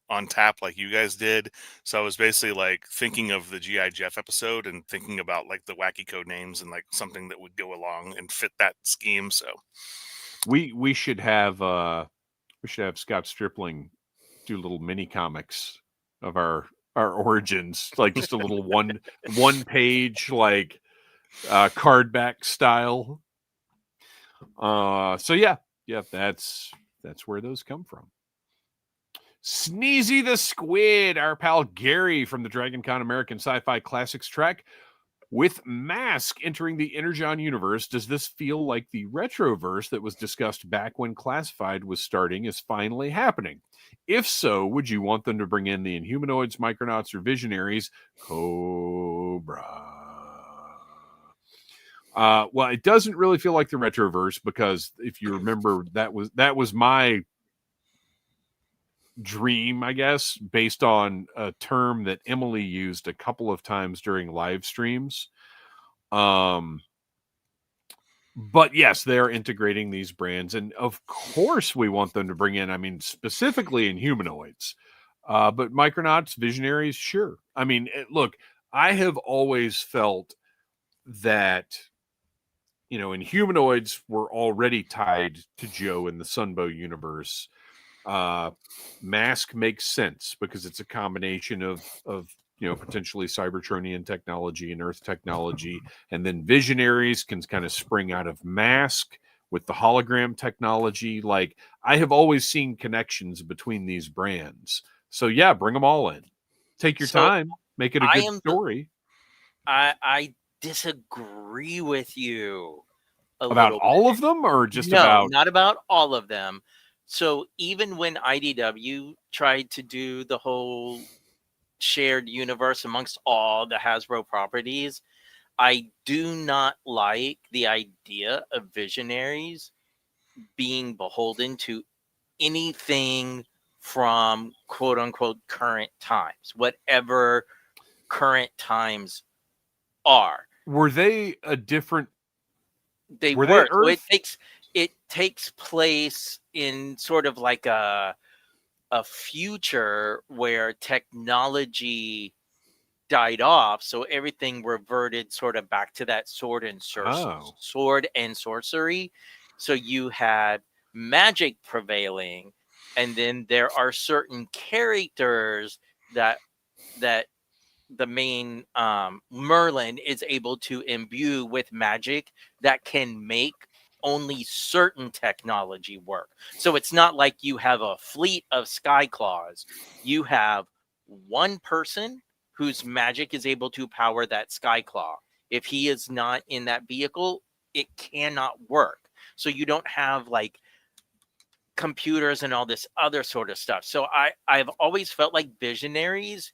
on tap like you guys did. So I was basically like thinking of the G.I. Jeff episode and thinking about like the wacky code names and like something that would go along and fit that scheme. So we should have Scott Stripling do little mini comics of our origins, like just a little one page, like card back style. So yeah, that's where those come from. Sneezy the Squid, our pal Gary from the Dragon Con American Sci-Fi Classics track. With Mask entering the Energon universe, does this feel like the retroverse that was discussed back when Classified was starting is finally happening? If so, would you want them to bring in the Inhumanoids, Micronauts, or Visionaries? Cobra. Well, it doesn't really feel like the retroverse, because if you remember, that was my dream, I guess, based on a term that Emily used a couple of times during live streams. But yes, they're integrating these brands, and of course we want them to bring in, I mean, specifically Inhumanoids, but Micronauts, Visionaries, sure. I mean, look, I have always felt that, Inhumanoids were already tied to Joe in the Sunbow universe. Mask makes sense because it's a combination of potentially Cybertronian technology and Earth technology, and then Visionaries can kind of spring out of Mask with the hologram technology. Like, I have always seen connections between these brands. So yeah, bring them all in. Take your time, make it a good story. I disagree with you about all of them, or just no, not about all of them. So even when IDW tried to do the whole shared universe amongst all the Hasbro properties, I do not like the idea of Visionaries being beholden to anything from quote unquote current times, whatever current times are. Were they a different? They were. So it takes place in sort of like a future where technology died off, so everything reverted sort of back to that sword and sorcery. So you had magic prevailing, and then there are certain characters that the main Merlin is able to imbue with magic that can make only certain technology work. So it's not like you have a fleet of Skyclaws. You have one person whose magic is able to power that Skyclaw. If he is not in that vehicle, it cannot work. So you don't have like computers and all this other sort of stuff. So I've always felt like Visionaries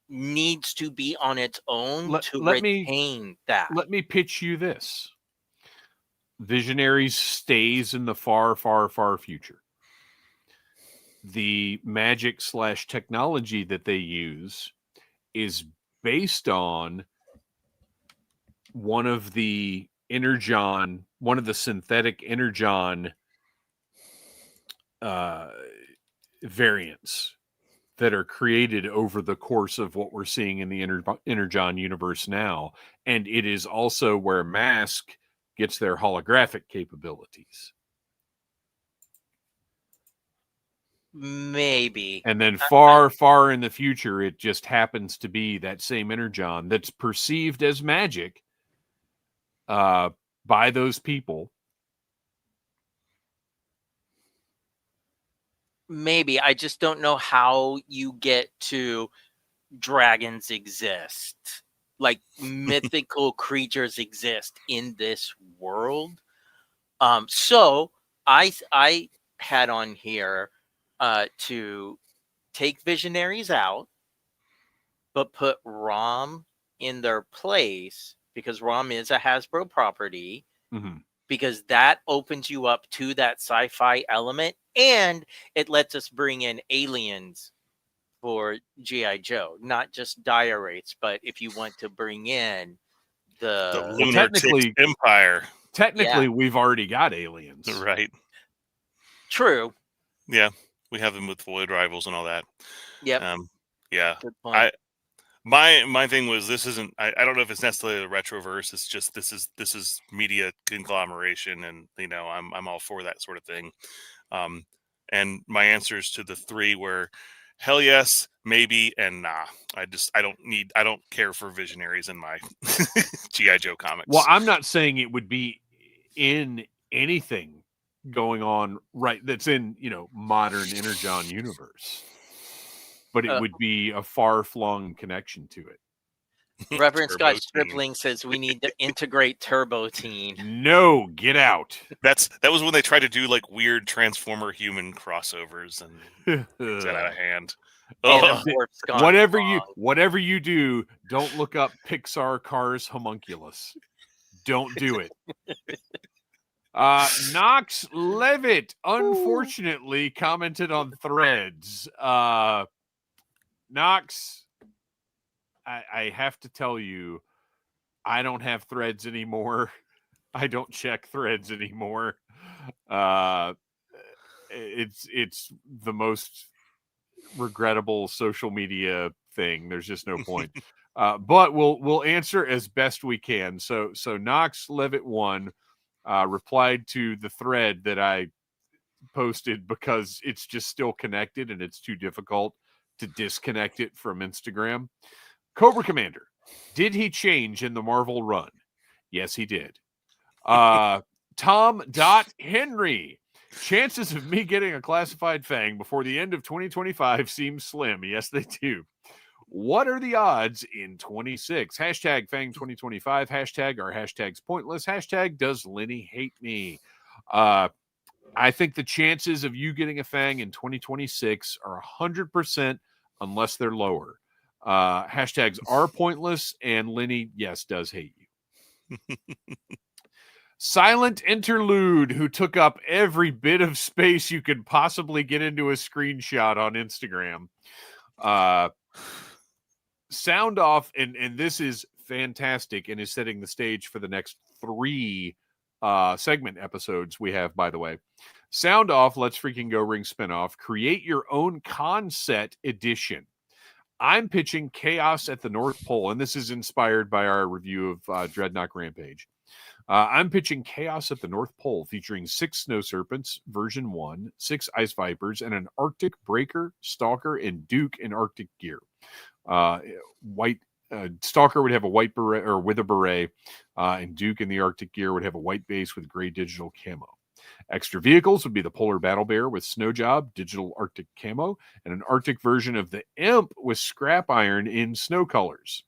needs to be on its own to retain that. Let me pitch you this. Visionaries stays in the far, far, far future. The magic / technology that they use is based on one of the synthetic Energon variants that are created over the course of what we're seeing in the Energon universe now. And it is also where Mask gets their holographic capabilities. Maybe. And then far, far in the future, it just happens to be that same Energon that's perceived as magic by those people. maybe. I just don't know how you get to dragons exist. Like mythical creatures exist in this world. So I had on here to take visionaries out, but put ROM in their place because ROM is a Hasbro property. Mm-hmm. Because that opens you up to that sci-fi element, and it lets us bring in aliens for G.I. Joe, not just dire wraiths, but if you want to bring in The the Lunar Tick Empire. Technically, we've already got aliens. Right. True. Yeah. We have them with Void Rivals and all that. Yep. Yeah. Good point. My thing was, this isn't, I don't know if it's necessarily the retroverse. It's just this is media conglomeration, and I'm all for that sort of thing. And my answers to the three were hell yes, maybe, and nah. I don't care for visionaries in my G.I. Joe comics. Well, I'm not saying it would be in anything going on that's in modern Energon universe, but it would be a far-flung connection to it. Reverend Scott Stripling says we need to integrate Turbo Teen. No, get out. That was when they tried to do like weird Transformer human crossovers, and it's got out of hand. Whatever you do, don't look up Pixar Cars Homunculus. Don't do it. Knox Levitt unfortunately commented on Threads. Knox, I have to tell you, I don't have Threads anymore. I don't check Threads anymore. It's the most regrettable social media thing. There's just no point. But we'll answer as best we can. So Knox Levitt 1 replied to the thread that I posted because it's just still connected and it's too difficult to disconnect it from Instagram. Cobra Commander, did he change in the Marvel run? Yes, he did. Tom Henry, chances of me getting a classified Fang before the end of 2025 seem slim. Yes, they do. What are the odds in 26? Hashtag Fang 2025. Hashtag our hashtags pointless. Hashtag does Lenny hate me? I think the chances of you getting a Fang in 2026 are 100% unless they're lower. Hashtags are pointless, and Lenny, yes, does hate you. Silent Interlude, who took up every bit of space you could possibly get into a screenshot on Instagram. Sound off, and this is fantastic and is setting the stage for the next 3 segment episodes we have, by the way. Sound off, Let's Freaking Go Ring spinoff. Create your own concept edition. I'm pitching Chaos at the North Pole, and this is inspired by our review of Dreadnought Rampage. I'm pitching Chaos at the North Pole, featuring 6 Snow Serpents, version 1, 6 Ice Vipers, and an Arctic Breaker, Stalker, and Duke in Arctic gear. White Stalker would have a white beret or with a beret, and Duke in the Arctic gear would have a white base with gray digital camo. Extra vehicles would be the Polar Battle Bear with Snow Job, digital Arctic camo, and an Arctic version of the Imp with scrap iron in snow colors.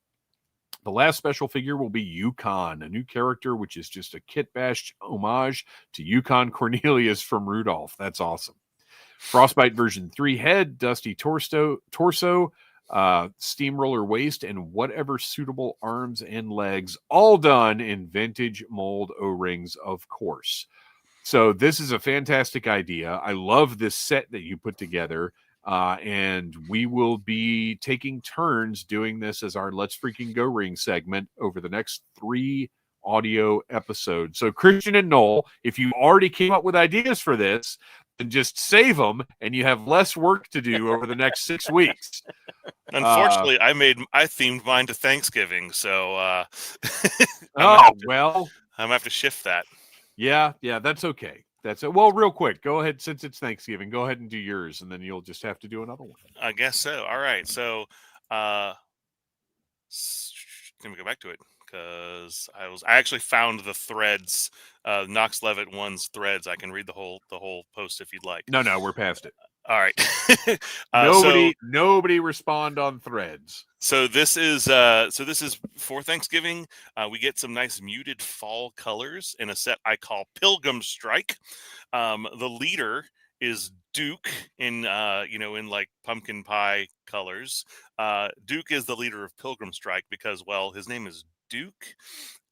The last special figure will be Yukon, a new character which is just a kit bash homage to Yukon Cornelius from Rudolph. That's awesome. Frostbite version 3 head, dusty torso, steamroller waist, and whatever suitable arms and legs, all done in vintage mold O-rings, of course. So this is a fantastic idea. I love this set that you put together. And we will be taking turns doing this as our Let's Freaking Go Ring segment over the next 3 audio episodes. So Kristian and Noel, if you already came up with ideas for this, then just save them and you have less work to do over the next 6 weeks. Unfortunately, I themed mine to Thanksgiving, so well, I'm gonna have to shift that. Yeah, that's okay. That's it. Well, real quick, go ahead, since it's Thanksgiving, go ahead and do yours, and then you'll just have to do another one. I guess so. All right. So let me go back to it because I actually found the threads, Knox Levitt one's threads. I can read the whole post if you'd like. No, we're past it. All right. Nobody respond on threads. So this is for Thanksgiving. We get some nice muted fall colors in a set I call Pilgrim Strike. The leader is Duke in in like pumpkin pie colors. Duke is the leader of Pilgrim Strike because, well, his name is Duke,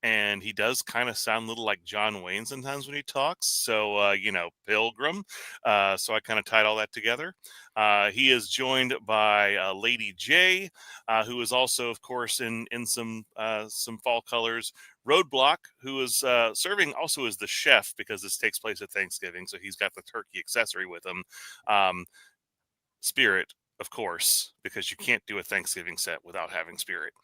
and he does kind of sound a little like John Wayne sometimes when he talks. So, Pilgrim. So I kind of tied all that together. He is joined by Lady J, who is also, of course, in some fall colors. Roadblock, who is serving also as the chef because this takes place at Thanksgiving, so he's got the turkey accessory with him. Spirit, of course, because you can't do a Thanksgiving set without having Spirit.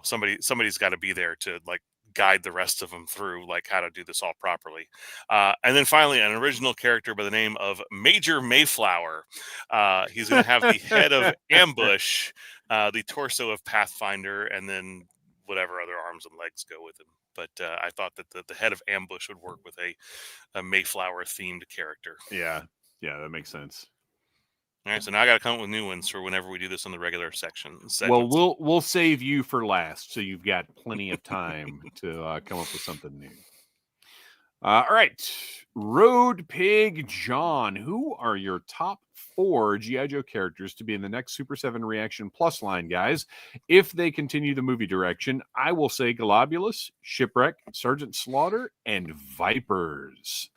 Somebody's got to be there to like guide the rest of them through like how to do this all properly. And then finally, an original character by the name of Major Mayflower. He's going to have the head of Ambush, the torso of Pathfinder, and then whatever other arms and legs go with him. But I thought that the head of Ambush would work with a Mayflower themed character. Yeah, that makes sense. All right, so now I got to come up with new ones for whenever we do this on the regular section. Well, we'll save you for last, so you've got plenty of time to come up with something new. All right, Road Pig John, who are your top 4 G.I. Joe characters to be in the next Super 7 Reaction Plus line, guys? If they continue the movie direction, I will say Globulus, Shipwreck, Sergeant Slaughter, and Vipers.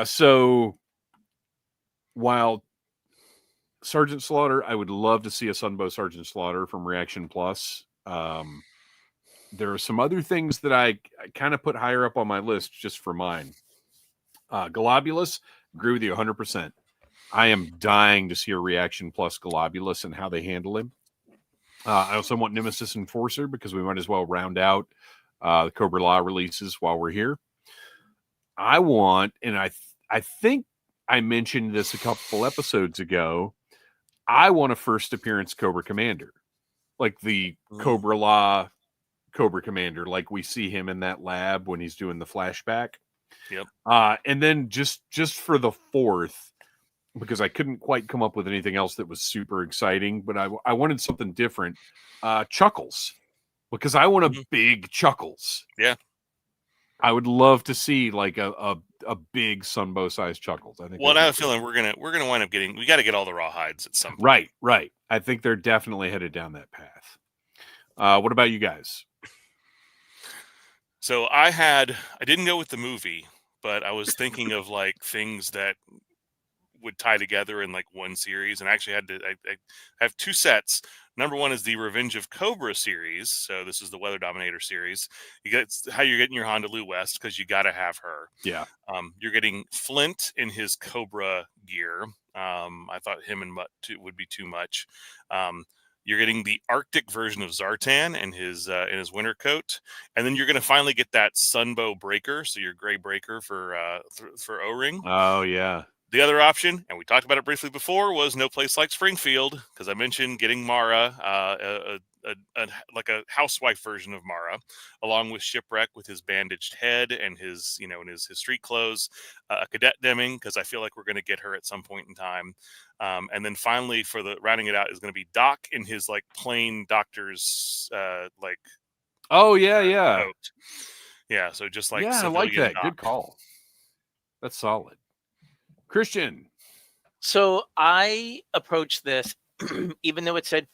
So while Sergeant Slaughter, I would love to see a Sunbow Sergeant Slaughter from Reaction Plus. There are some other things that I kind of put higher up on my list just for mine. Globulus, agree with you 100%. I am dying to see a Reaction Plus Globulus and how they handle him. I also want Nemesis Enforcer because we might as well round out the Cobra Law releases while we're here. I want, and I think I mentioned this a couple episodes ago, I want a first appearance Cobra Commander. Like the Cobra Law Cobra Commander, like we see him in that lab when he's doing the flashback. Yep. And then just for the 4th, because I couldn't quite come up with anything else that was super exciting, but I wanted something different. Chuckles, because I want a big Chuckles. Yeah. I would love to see like a big Sunbow sized Chuckles. I think. Well, I have a feeling we're gonna wind up getting. We got to get all the rawhides at some point. Right. I think they're definitely headed down that path. What about you guys? So I didn't go with the movie, but I was thinking of like things that would tie together in like one series, and I actually I have 2 sets. Number 1 is the Revenge of Cobra series. So this is the Weather Dominator series. You get how you're getting your Honda Lou West because you got to have her. Yeah. You're getting Flint in his Cobra gear. I thought him and Mutt would be too much. You're getting the Arctic version of Zartan in his winter coat, and then you're going to finally get that Sunbow Breaker, so your gray breaker for O-Ring. Oh yeah. The other option, and we talked about it briefly before, was No Place Like Springfield, because I mentioned getting Mara, like a housewife version of Mara, along with Shipwreck with his bandaged head and his his street clothes, a Cadet Deming, because I feel like we're going to get her at some point in time, and then finally for the rounding it out is going to be Doc in his like plain doctor's like. Oh yeah. Coat. Yeah, so just like I like that. Doc. Good call. That's solid. Kristian. So I approached this, even though it said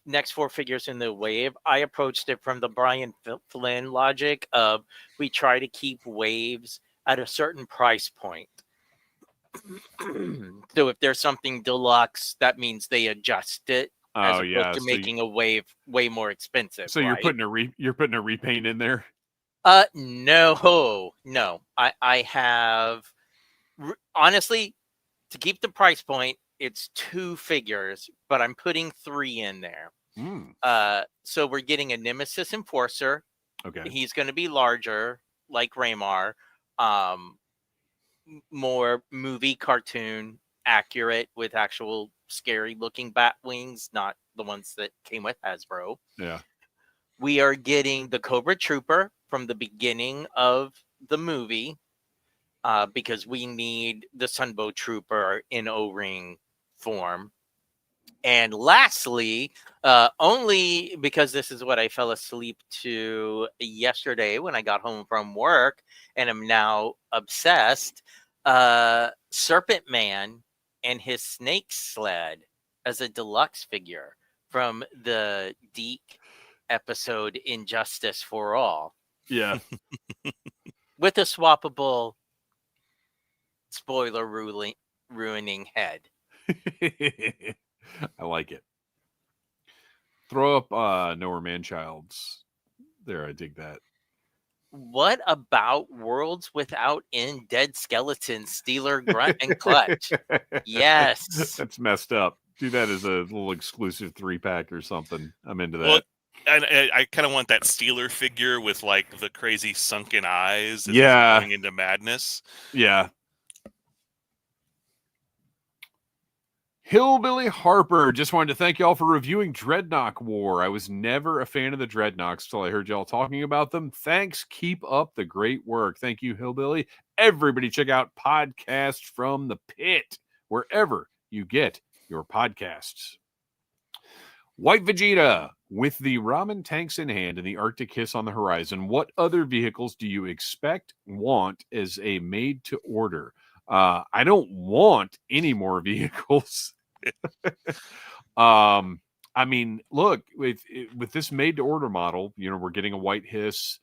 next 4 figures in the wave, I approached it from the Brian Flynn logic of we try to keep waves at a certain price point. So if there's something deluxe, that means they adjust it as opposed to making a wave way more expensive. So right? you're putting a repaint in there? No. I have. Honestly, to keep the price point, it's 2 figures, but I'm putting 3 in there. So we're getting a Nemesis Enforcer. Okay. He's going to be larger, like Raymar. More movie cartoon accurate with actual scary looking bat wings, not the ones that came with Hasbro. Yeah. We are getting the Cobra Trooper from the beginning of the movie, because we need the Sunbow Trooper in O-ring form. And lastly, only because this is what I fell asleep to yesterday when I got home from work and am now obsessed, Serpent Man and his snake sled as a deluxe figure from the Deke episode Injustice for All, Yeah. with a swappable spoiler ruining head. I like it. Throw up Nowhere Man-Child's. There, I dig that. What about Worlds Without End, Dead Skeletons, Steeler, Grunt, and Clutch? Yes. That's messed up. Do that as a little exclusive 3-pack or something. I'm into that. Well, I kind of want that Steeler figure with like the crazy sunken eyes. As Yeah. he's going into madness. Yeah. Hillbilly Harper, just wanted to thank y'all for reviewing Dreadnought War. I was never a fan of the Dreadnoughts till I heard y'all talking about them. Thanks. Keep up the great work. Thank you, Hillbilly. Everybody check out Podcast from the Pit, wherever you get your podcasts. White Vegeta, with the ramen tanks in hand and the Arctic Hiss on the horizon, what other vehicles do you want as a made-to-order? I don't want any more vehicles. I mean, look, with this made to order model, we're getting a White Hiss.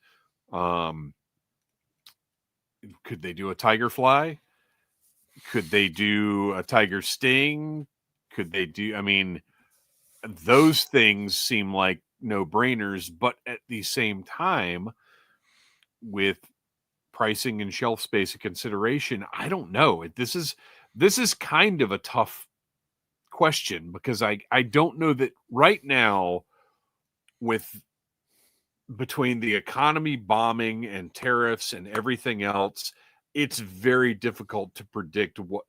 Could they do a Tiger Fly? Could they do a Tiger Sting? Could they do, I mean, those things seem like no-brainers, but at the same time, with pricing and shelf space a consideration, I don't know. This is kind of a tough question, because I don't know that right now, with between the economy bombing and tariffs and everything else, it's very difficult to predict what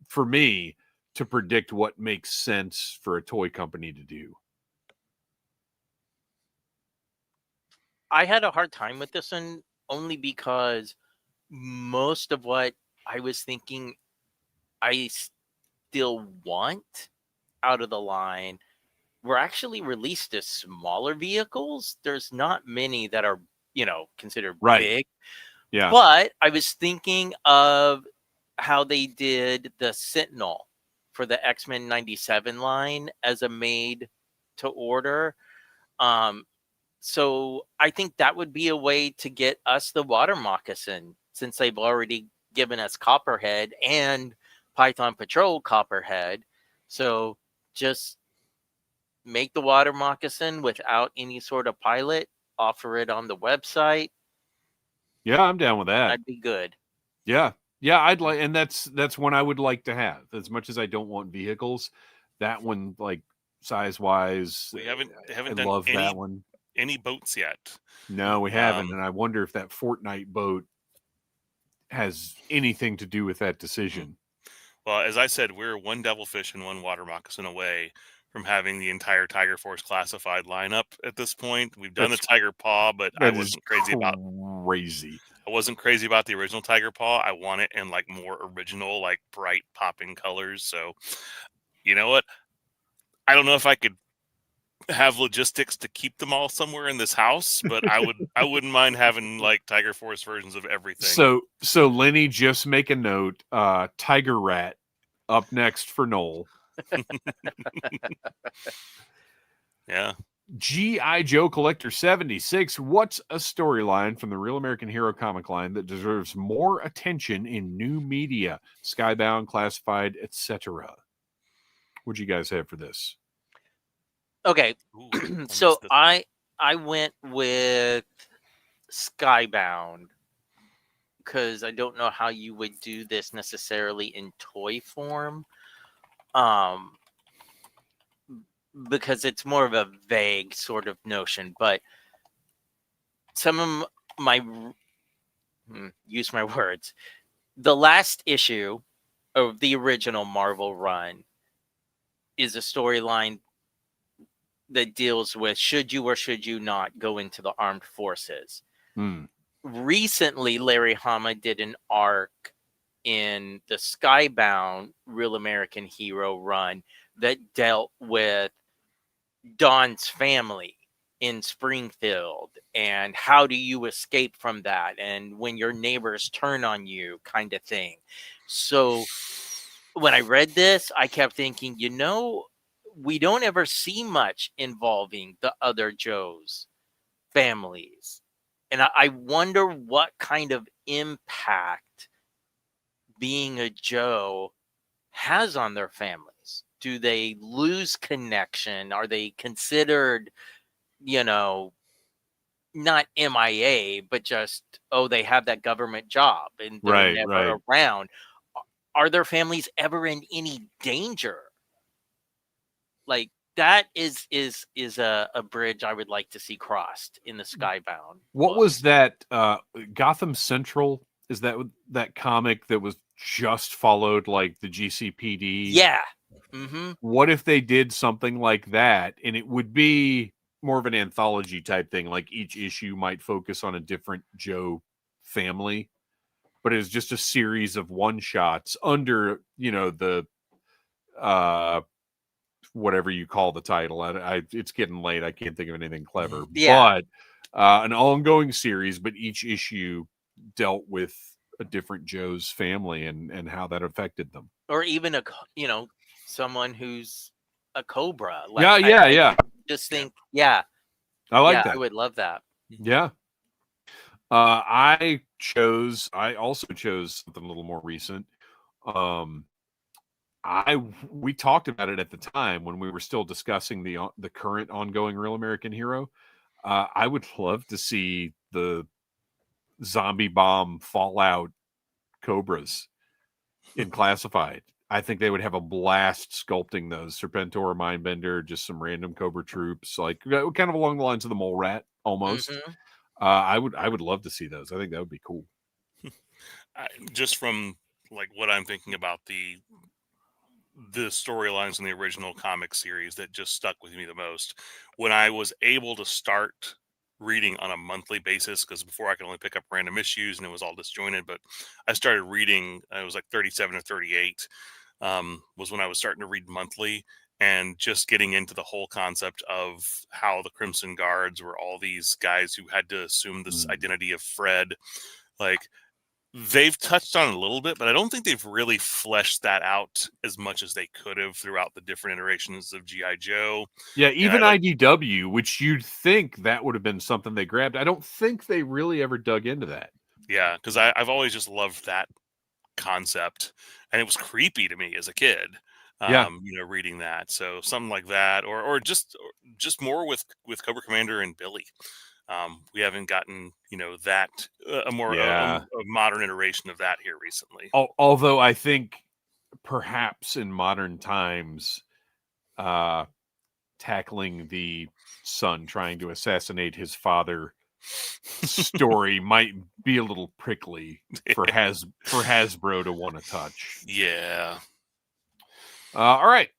makes sense for a toy company to do. I had a hard time with this one only because most of what I was thinking I still want out of the line were actually released as smaller vehicles. There's not many that are, considered big. Yeah. But I was thinking of how they did the Sentinel for the X-Men 97 line as a made to order. So I think that would be a way to get us the water moccasin, since they've already given us Copperhead and Python Patrol Copperhead. So just make the water moccasin without any sort of pilot, offer it on the website. Yeah, I'm down with that. That'd be good. Yeah. Yeah, I'd like, and that's one I would like to have. As much as I don't want vehicles, that one, like, size-wise, We haven't I done love that one. Any boats yet. No, we haven't, and I wonder if that Fortnite boat has anything to do with that decision. Well, as I said, we're one Devilfish and one Water Moccasin away from having the entire Tiger Force classified lineup at this point. We've done the Tiger Paw, but I wasn't crazy about the original Tiger Paw. I want it in like more original, like bright popping colors. So, you know what? I don't know if I could have logistics to keep them all somewhere in this house, but I wouldn't mind having like Tiger Force versions of everything. So Lenny, just make a note, Tiger Rat up next for Noel. Yeah. G.I. Joe Collector 76. What's a storyline from the Real American Hero comic line that deserves more attention in new media? Skybound, Classified, etc. What'd you guys have for this? Okay. Ooh, So I went with Skybound because I don't know how you would do this necessarily in toy form. Because it's more of a vague sort of notion, but some of my use my words. The last issue of the original Marvel run is a storyline that deals with should you or should you not go into the armed forces. Recently, Larry Hama did an arc in the Skybound Real American Hero run that dealt with Don's family in Springfield and how do you escape from that and when your neighbors turn on you kind of thing. So when I read this, I kept thinking, we don't ever see much involving the other Joes families. And I wonder what kind of impact being a Joe has on their families. Do they lose connection? Are they considered, not MIA, but just, they have that government job and they're never around? Are their families ever in any danger? Like, that is a bridge I would like to see crossed in the Skybound. What was that? Gotham Central? Is that comic that was just followed like the GCPD? Yeah. Mm-hmm. What if they did something like that, and it would be more of an anthology type thing? Like each issue might focus on a different Joe family, but it's just a series of one shots under, the whatever you call the title. It's getting late. I can't think of anything clever. Yeah. But an ongoing series, but each issue dealt with a different Joe's family and how that affected them. Or even someone who's a Cobra. Yeah. Just think, I like that. I would love that. Yeah. I also chose something a little more recent. We talked about it at the time when we were still discussing the current ongoing Real American Hero. I would love to see the zombie bomb Fallout Cobras in Classified. I think they would have a blast sculpting those. Serpentor, Mindbender, just some random Cobra troops, like kind of along the lines of the Mole Rat almost. Mm-hmm. I would love to see those. I think that would be cool. Just from like what I'm thinking about the storylines in the original comic series that just stuck with me the most when I was able to start reading on a monthly basis, because before I could only pick up random issues and it was all disjointed, but I started reading, it was like 37 or 38 was when I was starting to read monthly, and just getting into the whole concept of how the Crimson Guards were all these guys who had to assume this identity of Fred. Like, they've touched on it a little bit, but I don't think they've really fleshed that out as much as they could have throughout the different iterations of G.I. Joe. Yeah, even IDW, which you'd think that would have been something they grabbed. I don't think they really ever dug into that. Yeah, because I've always just loved that concept, and it was creepy to me as a kid. Reading that. So something like that, or just more with Cobra Commander and Billy. We haven't gotten, that a modern iteration of that here recently. Although I think perhaps in modern times, tackling the son trying to assassinate his father story might be a little prickly for Hasbro to want to touch. Yeah. All right.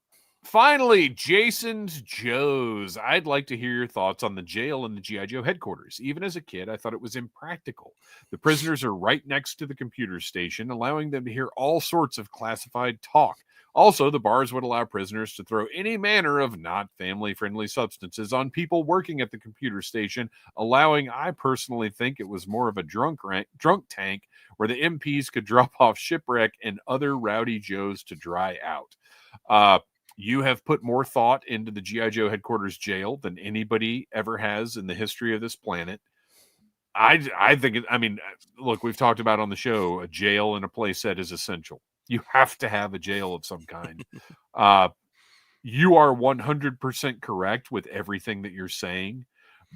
Finally, Jason's Joes. I'd like to hear your thoughts on the jail in the G.I. Joe headquarters. Even as a kid, I thought it was impractical. The prisoners are right next to the computer station, allowing them to hear all sorts of classified talk. Also, the bars would allow prisoners to throw any manner of not family-friendly substances on people working at the computer station, allowing, I personally think, it was more of a drunk tank where the MPs could drop off Shipwreck and other rowdy Joes to dry out. You have put more thought into the G.I. Joe headquarters jail than anybody ever has in the history of this planet. I think, look, we've talked about on the show, a jail and a play set is essential. You have to have a jail of some kind. You are 100% correct with everything that you're saying,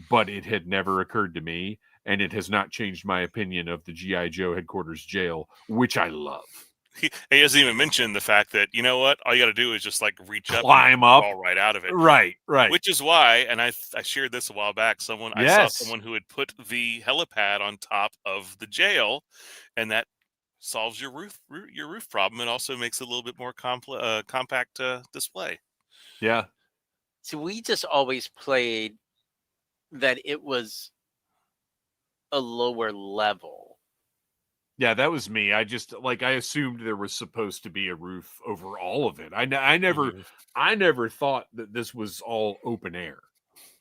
but it had never occurred to me, and it has not changed my opinion of the G.I. Joe headquarters jail, which I love. He hasn't even mentioned the fact that, you know what, all you got to do is just like reach up, climb up, fall right out of it. Right. Which is why, and I shared this a while back. I saw someone who had put the helipad on top of the jail, and that solves your roof problem. It also makes it a little bit more compact display. Yeah. So we just always played that it was a lower level. Yeah, that was me. I just I assumed there was supposed to be a roof over all of it. I Mhm. never thought that this was all open air.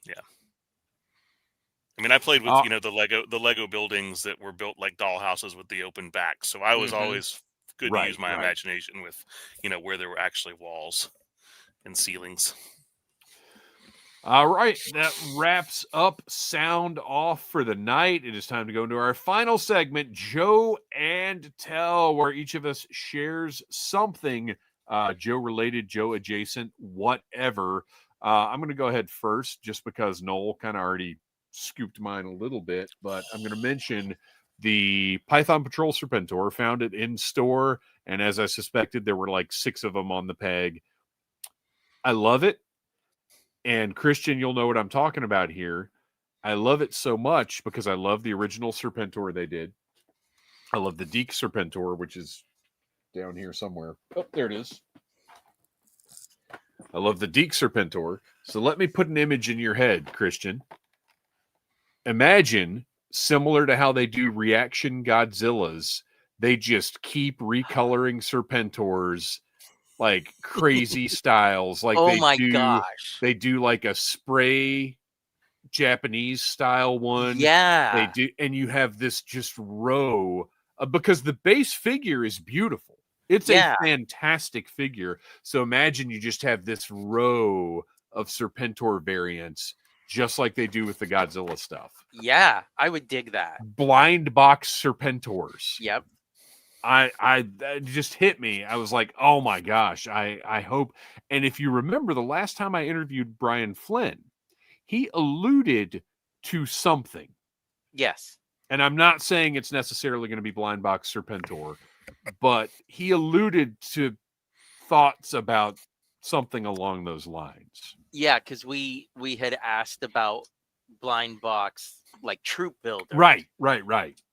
Yeah. I mean, I played with Uh, the Lego buildings that were built like dollhouses with the open back. So I was Mhm. always good to use my right. imagination with where there were actually walls and ceilings. All right, that wraps up Sound Off for the night. It is time to go into our final segment, Joe and Tell, where each of us shares something Joe related, Joe adjacent, whatever. I'm going to go ahead first just because Noel kind of already scooped mine a little bit, but I'm going to mention the Python Patrol Serpentor. Found it in store, and as I suspected, there were like 6 of them on the peg. I love it. And Kristian, you'll know what I'm talking about here. I love it so much because I love the original Serpentor they did. I love the Deke Serpentor, which is down here somewhere. Oh, there it is. I love the Deke Serpentor. So let me put an image in your head, Kristian. Imagine, similar to how they do reaction Godzillas, they just keep recoloring Serpentors like crazy styles. Like Oh my gosh. they do like a spray Japanese style one. Yeah. They do, and you have this just row because the base figure is beautiful. It's Yeah. a fantastic figure. So imagine you just have this row of Serpentor variants, just like they do with the Godzilla stuff. Yeah, I would dig that. Blind box Serpentors. Yep. That just hit me. I was like, oh my gosh, I hope. And if you remember the last time I interviewed Brian Flynn, he alluded to something. Yes. And I'm not saying it's necessarily going to be Blind Box Serpentor, but he alluded to thoughts about something along those lines. Yeah, because we had asked about blind box like troop builder. Right.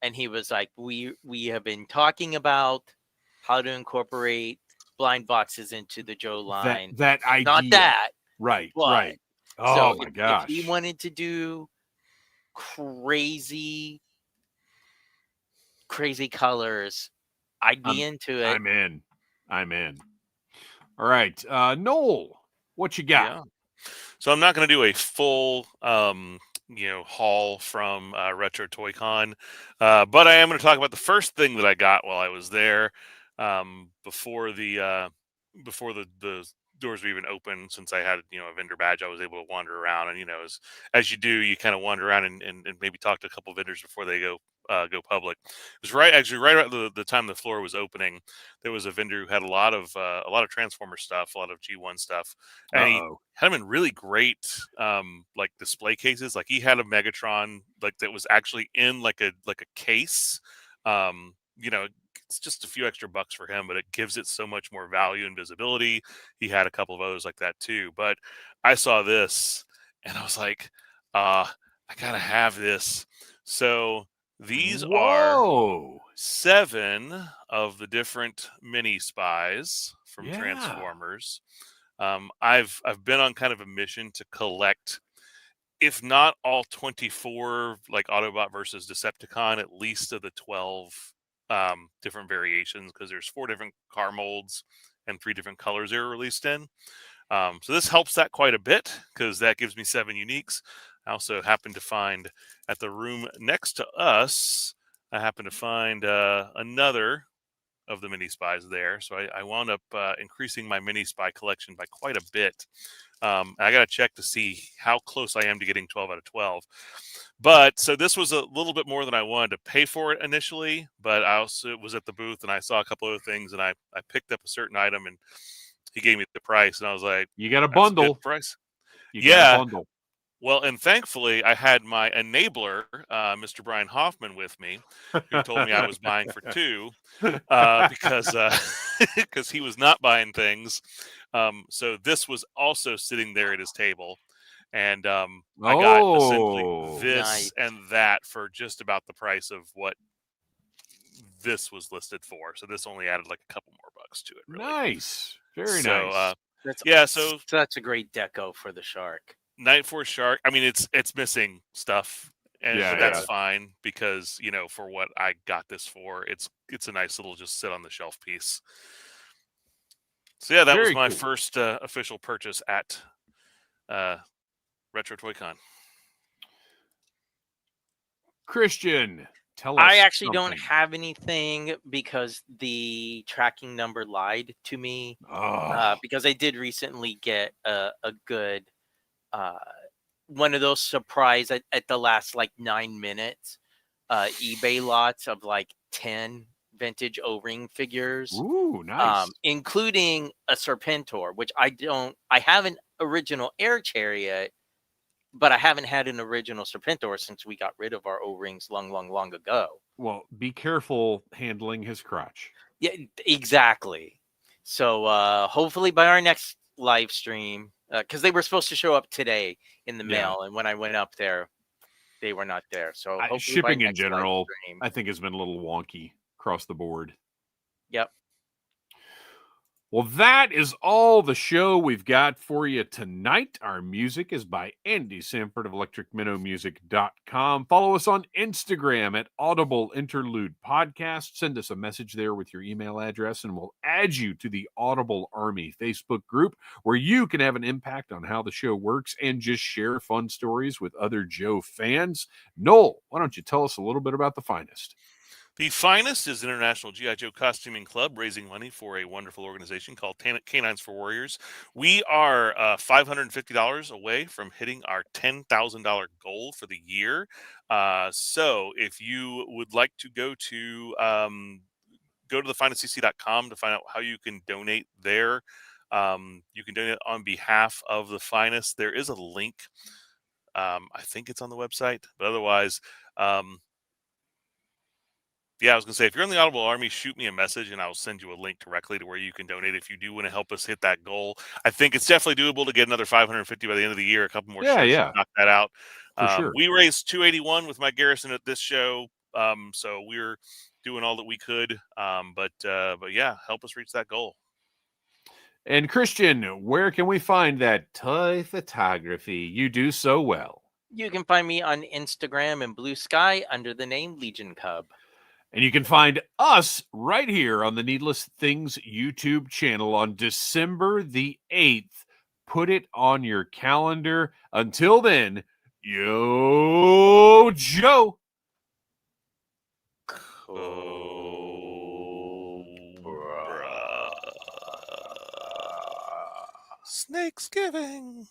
And he was like, we have been talking about how to incorporate blind boxes into the Joe line. That idea. Not that. Right. But, right. Oh so my if gosh. he wanted to do crazy colors, I'd be into it. I'm in. All right. Noel, what you got? Yeah. So I'm not going to do a full, haul from Retro Toy Con, but I am going to talk about the first thing that I got while I was there, before the doors were even open. Since I had a vendor badge, I was able to wander around, and as you do, you kind of wander around and maybe talk to a couple vendors before they go public. It was right at the time the floor was opening. There was a vendor who had a lot of Transformer stuff, a lot of G1 stuff, and he had them in really great like display cases. Like he had a Megatron like that was actually in like a case. It's just a few extra bucks for him, but it gives it so much more value and visibility. He had a couple of others like that too. But I saw this and I was like, I gotta have this. So these are 7 of the different mini spies from Transformers. I've been on kind of a mission to collect, if not all 24, like Autobot versus Decepticon, at least of the 12 different variations, because there's 4 different car molds and 3 different colors they were released in. So this helps that quite a bit, because that gives me 7 uniques. I also happen to find at the room next to us, I happen to find another of the mini spies there. So I wound up increasing my mini spy collection by quite a bit. I got to check to see how close I am to getting 12 out of 12. But so this was a little bit more than I wanted to pay for it initially. But I also was at the booth and I saw a couple other things, and I picked up a certain item, and he gave me the price, and I was like, you got a "That's bundle. a good price." You got a bundle. Well, and thankfully, I had my enabler, Mr. Brian Hoffman, with me, who told me I was buying for 2 because he was not buying things. So this was also sitting there at his table, and I got essentially this and that for just about the price of what this was listed for. So this only added like a couple more bucks to it. Really. Nice. Very nice. That's Yeah, so such a great deco for the shark. Night Force Shark. I mean, it's missing stuff, Yeah, but that's yeah. fine because for what I got this for, it's a nice little just sit on the shelf piece. So yeah, that was Very my cool. first official purchase at Retro Toy Con. Kristian, tell us I actually don't something. have anything because the tracking number lied to me. Oh, Because I did recently get a good uh, one of those surprise at the last like 9 minutes eBay lots of like 10 vintage O-ring figures, ooh, nice. including a Serpentor, which I have an original Air Chariot, but I haven't had an original Serpentor since we got rid of our O-rings long ago. Well, be careful handling his crotch. Yeah, exactly. So hopefully by our next live stream, because they were supposed to show up today in the Yeah. mail, and when I went up there, they were not there. So hopefully by Shipping in next live general, stream. I think, has been a little wonky across the board. Yep. Well, that is all the show we've got for you tonight. Our music is by Andy Sanford of electricminnowmusic.com. Follow us on Instagram at Audible Interlude Podcast. Send us a message there with your email address, and we'll add you to the Audible Army Facebook group, where you can have an impact on how the show works and just share fun stories with other Joe fans. Noel, why don't you tell us a little bit about The Finest? The Finest is an international G.I. Joe costuming club raising money for a wonderful organization called Canines for Warriors. We are $550 away from hitting our $10,000 goal for the year. So if you would like to go to thefinestcc.com to find out how you can donate there. You can donate on behalf of The Finest. There is a link. I think it's on the website, but otherwise, yeah, I was going to say, if you're in the Audible Army, shoot me a message and I'll send you a link directly to where you can donate if you do want to help us hit that goal. I think it's definitely doable to get another 550 by the end of the year. A couple more shows Yeah, to knock that out. for sure. We raised 281 with my Garrison at this show. So we're doing all that we could. But yeah, help us reach that goal. And Kristian, where can we find that toy photography you do so well? You can find me on Instagram and Blue Sky under the name Legion Cub. And you can find us right here on the Needless Things YouTube channel on December the 8th. Put it on your calendar. Until then, yo, Joe. Cobra. Snakesgiving.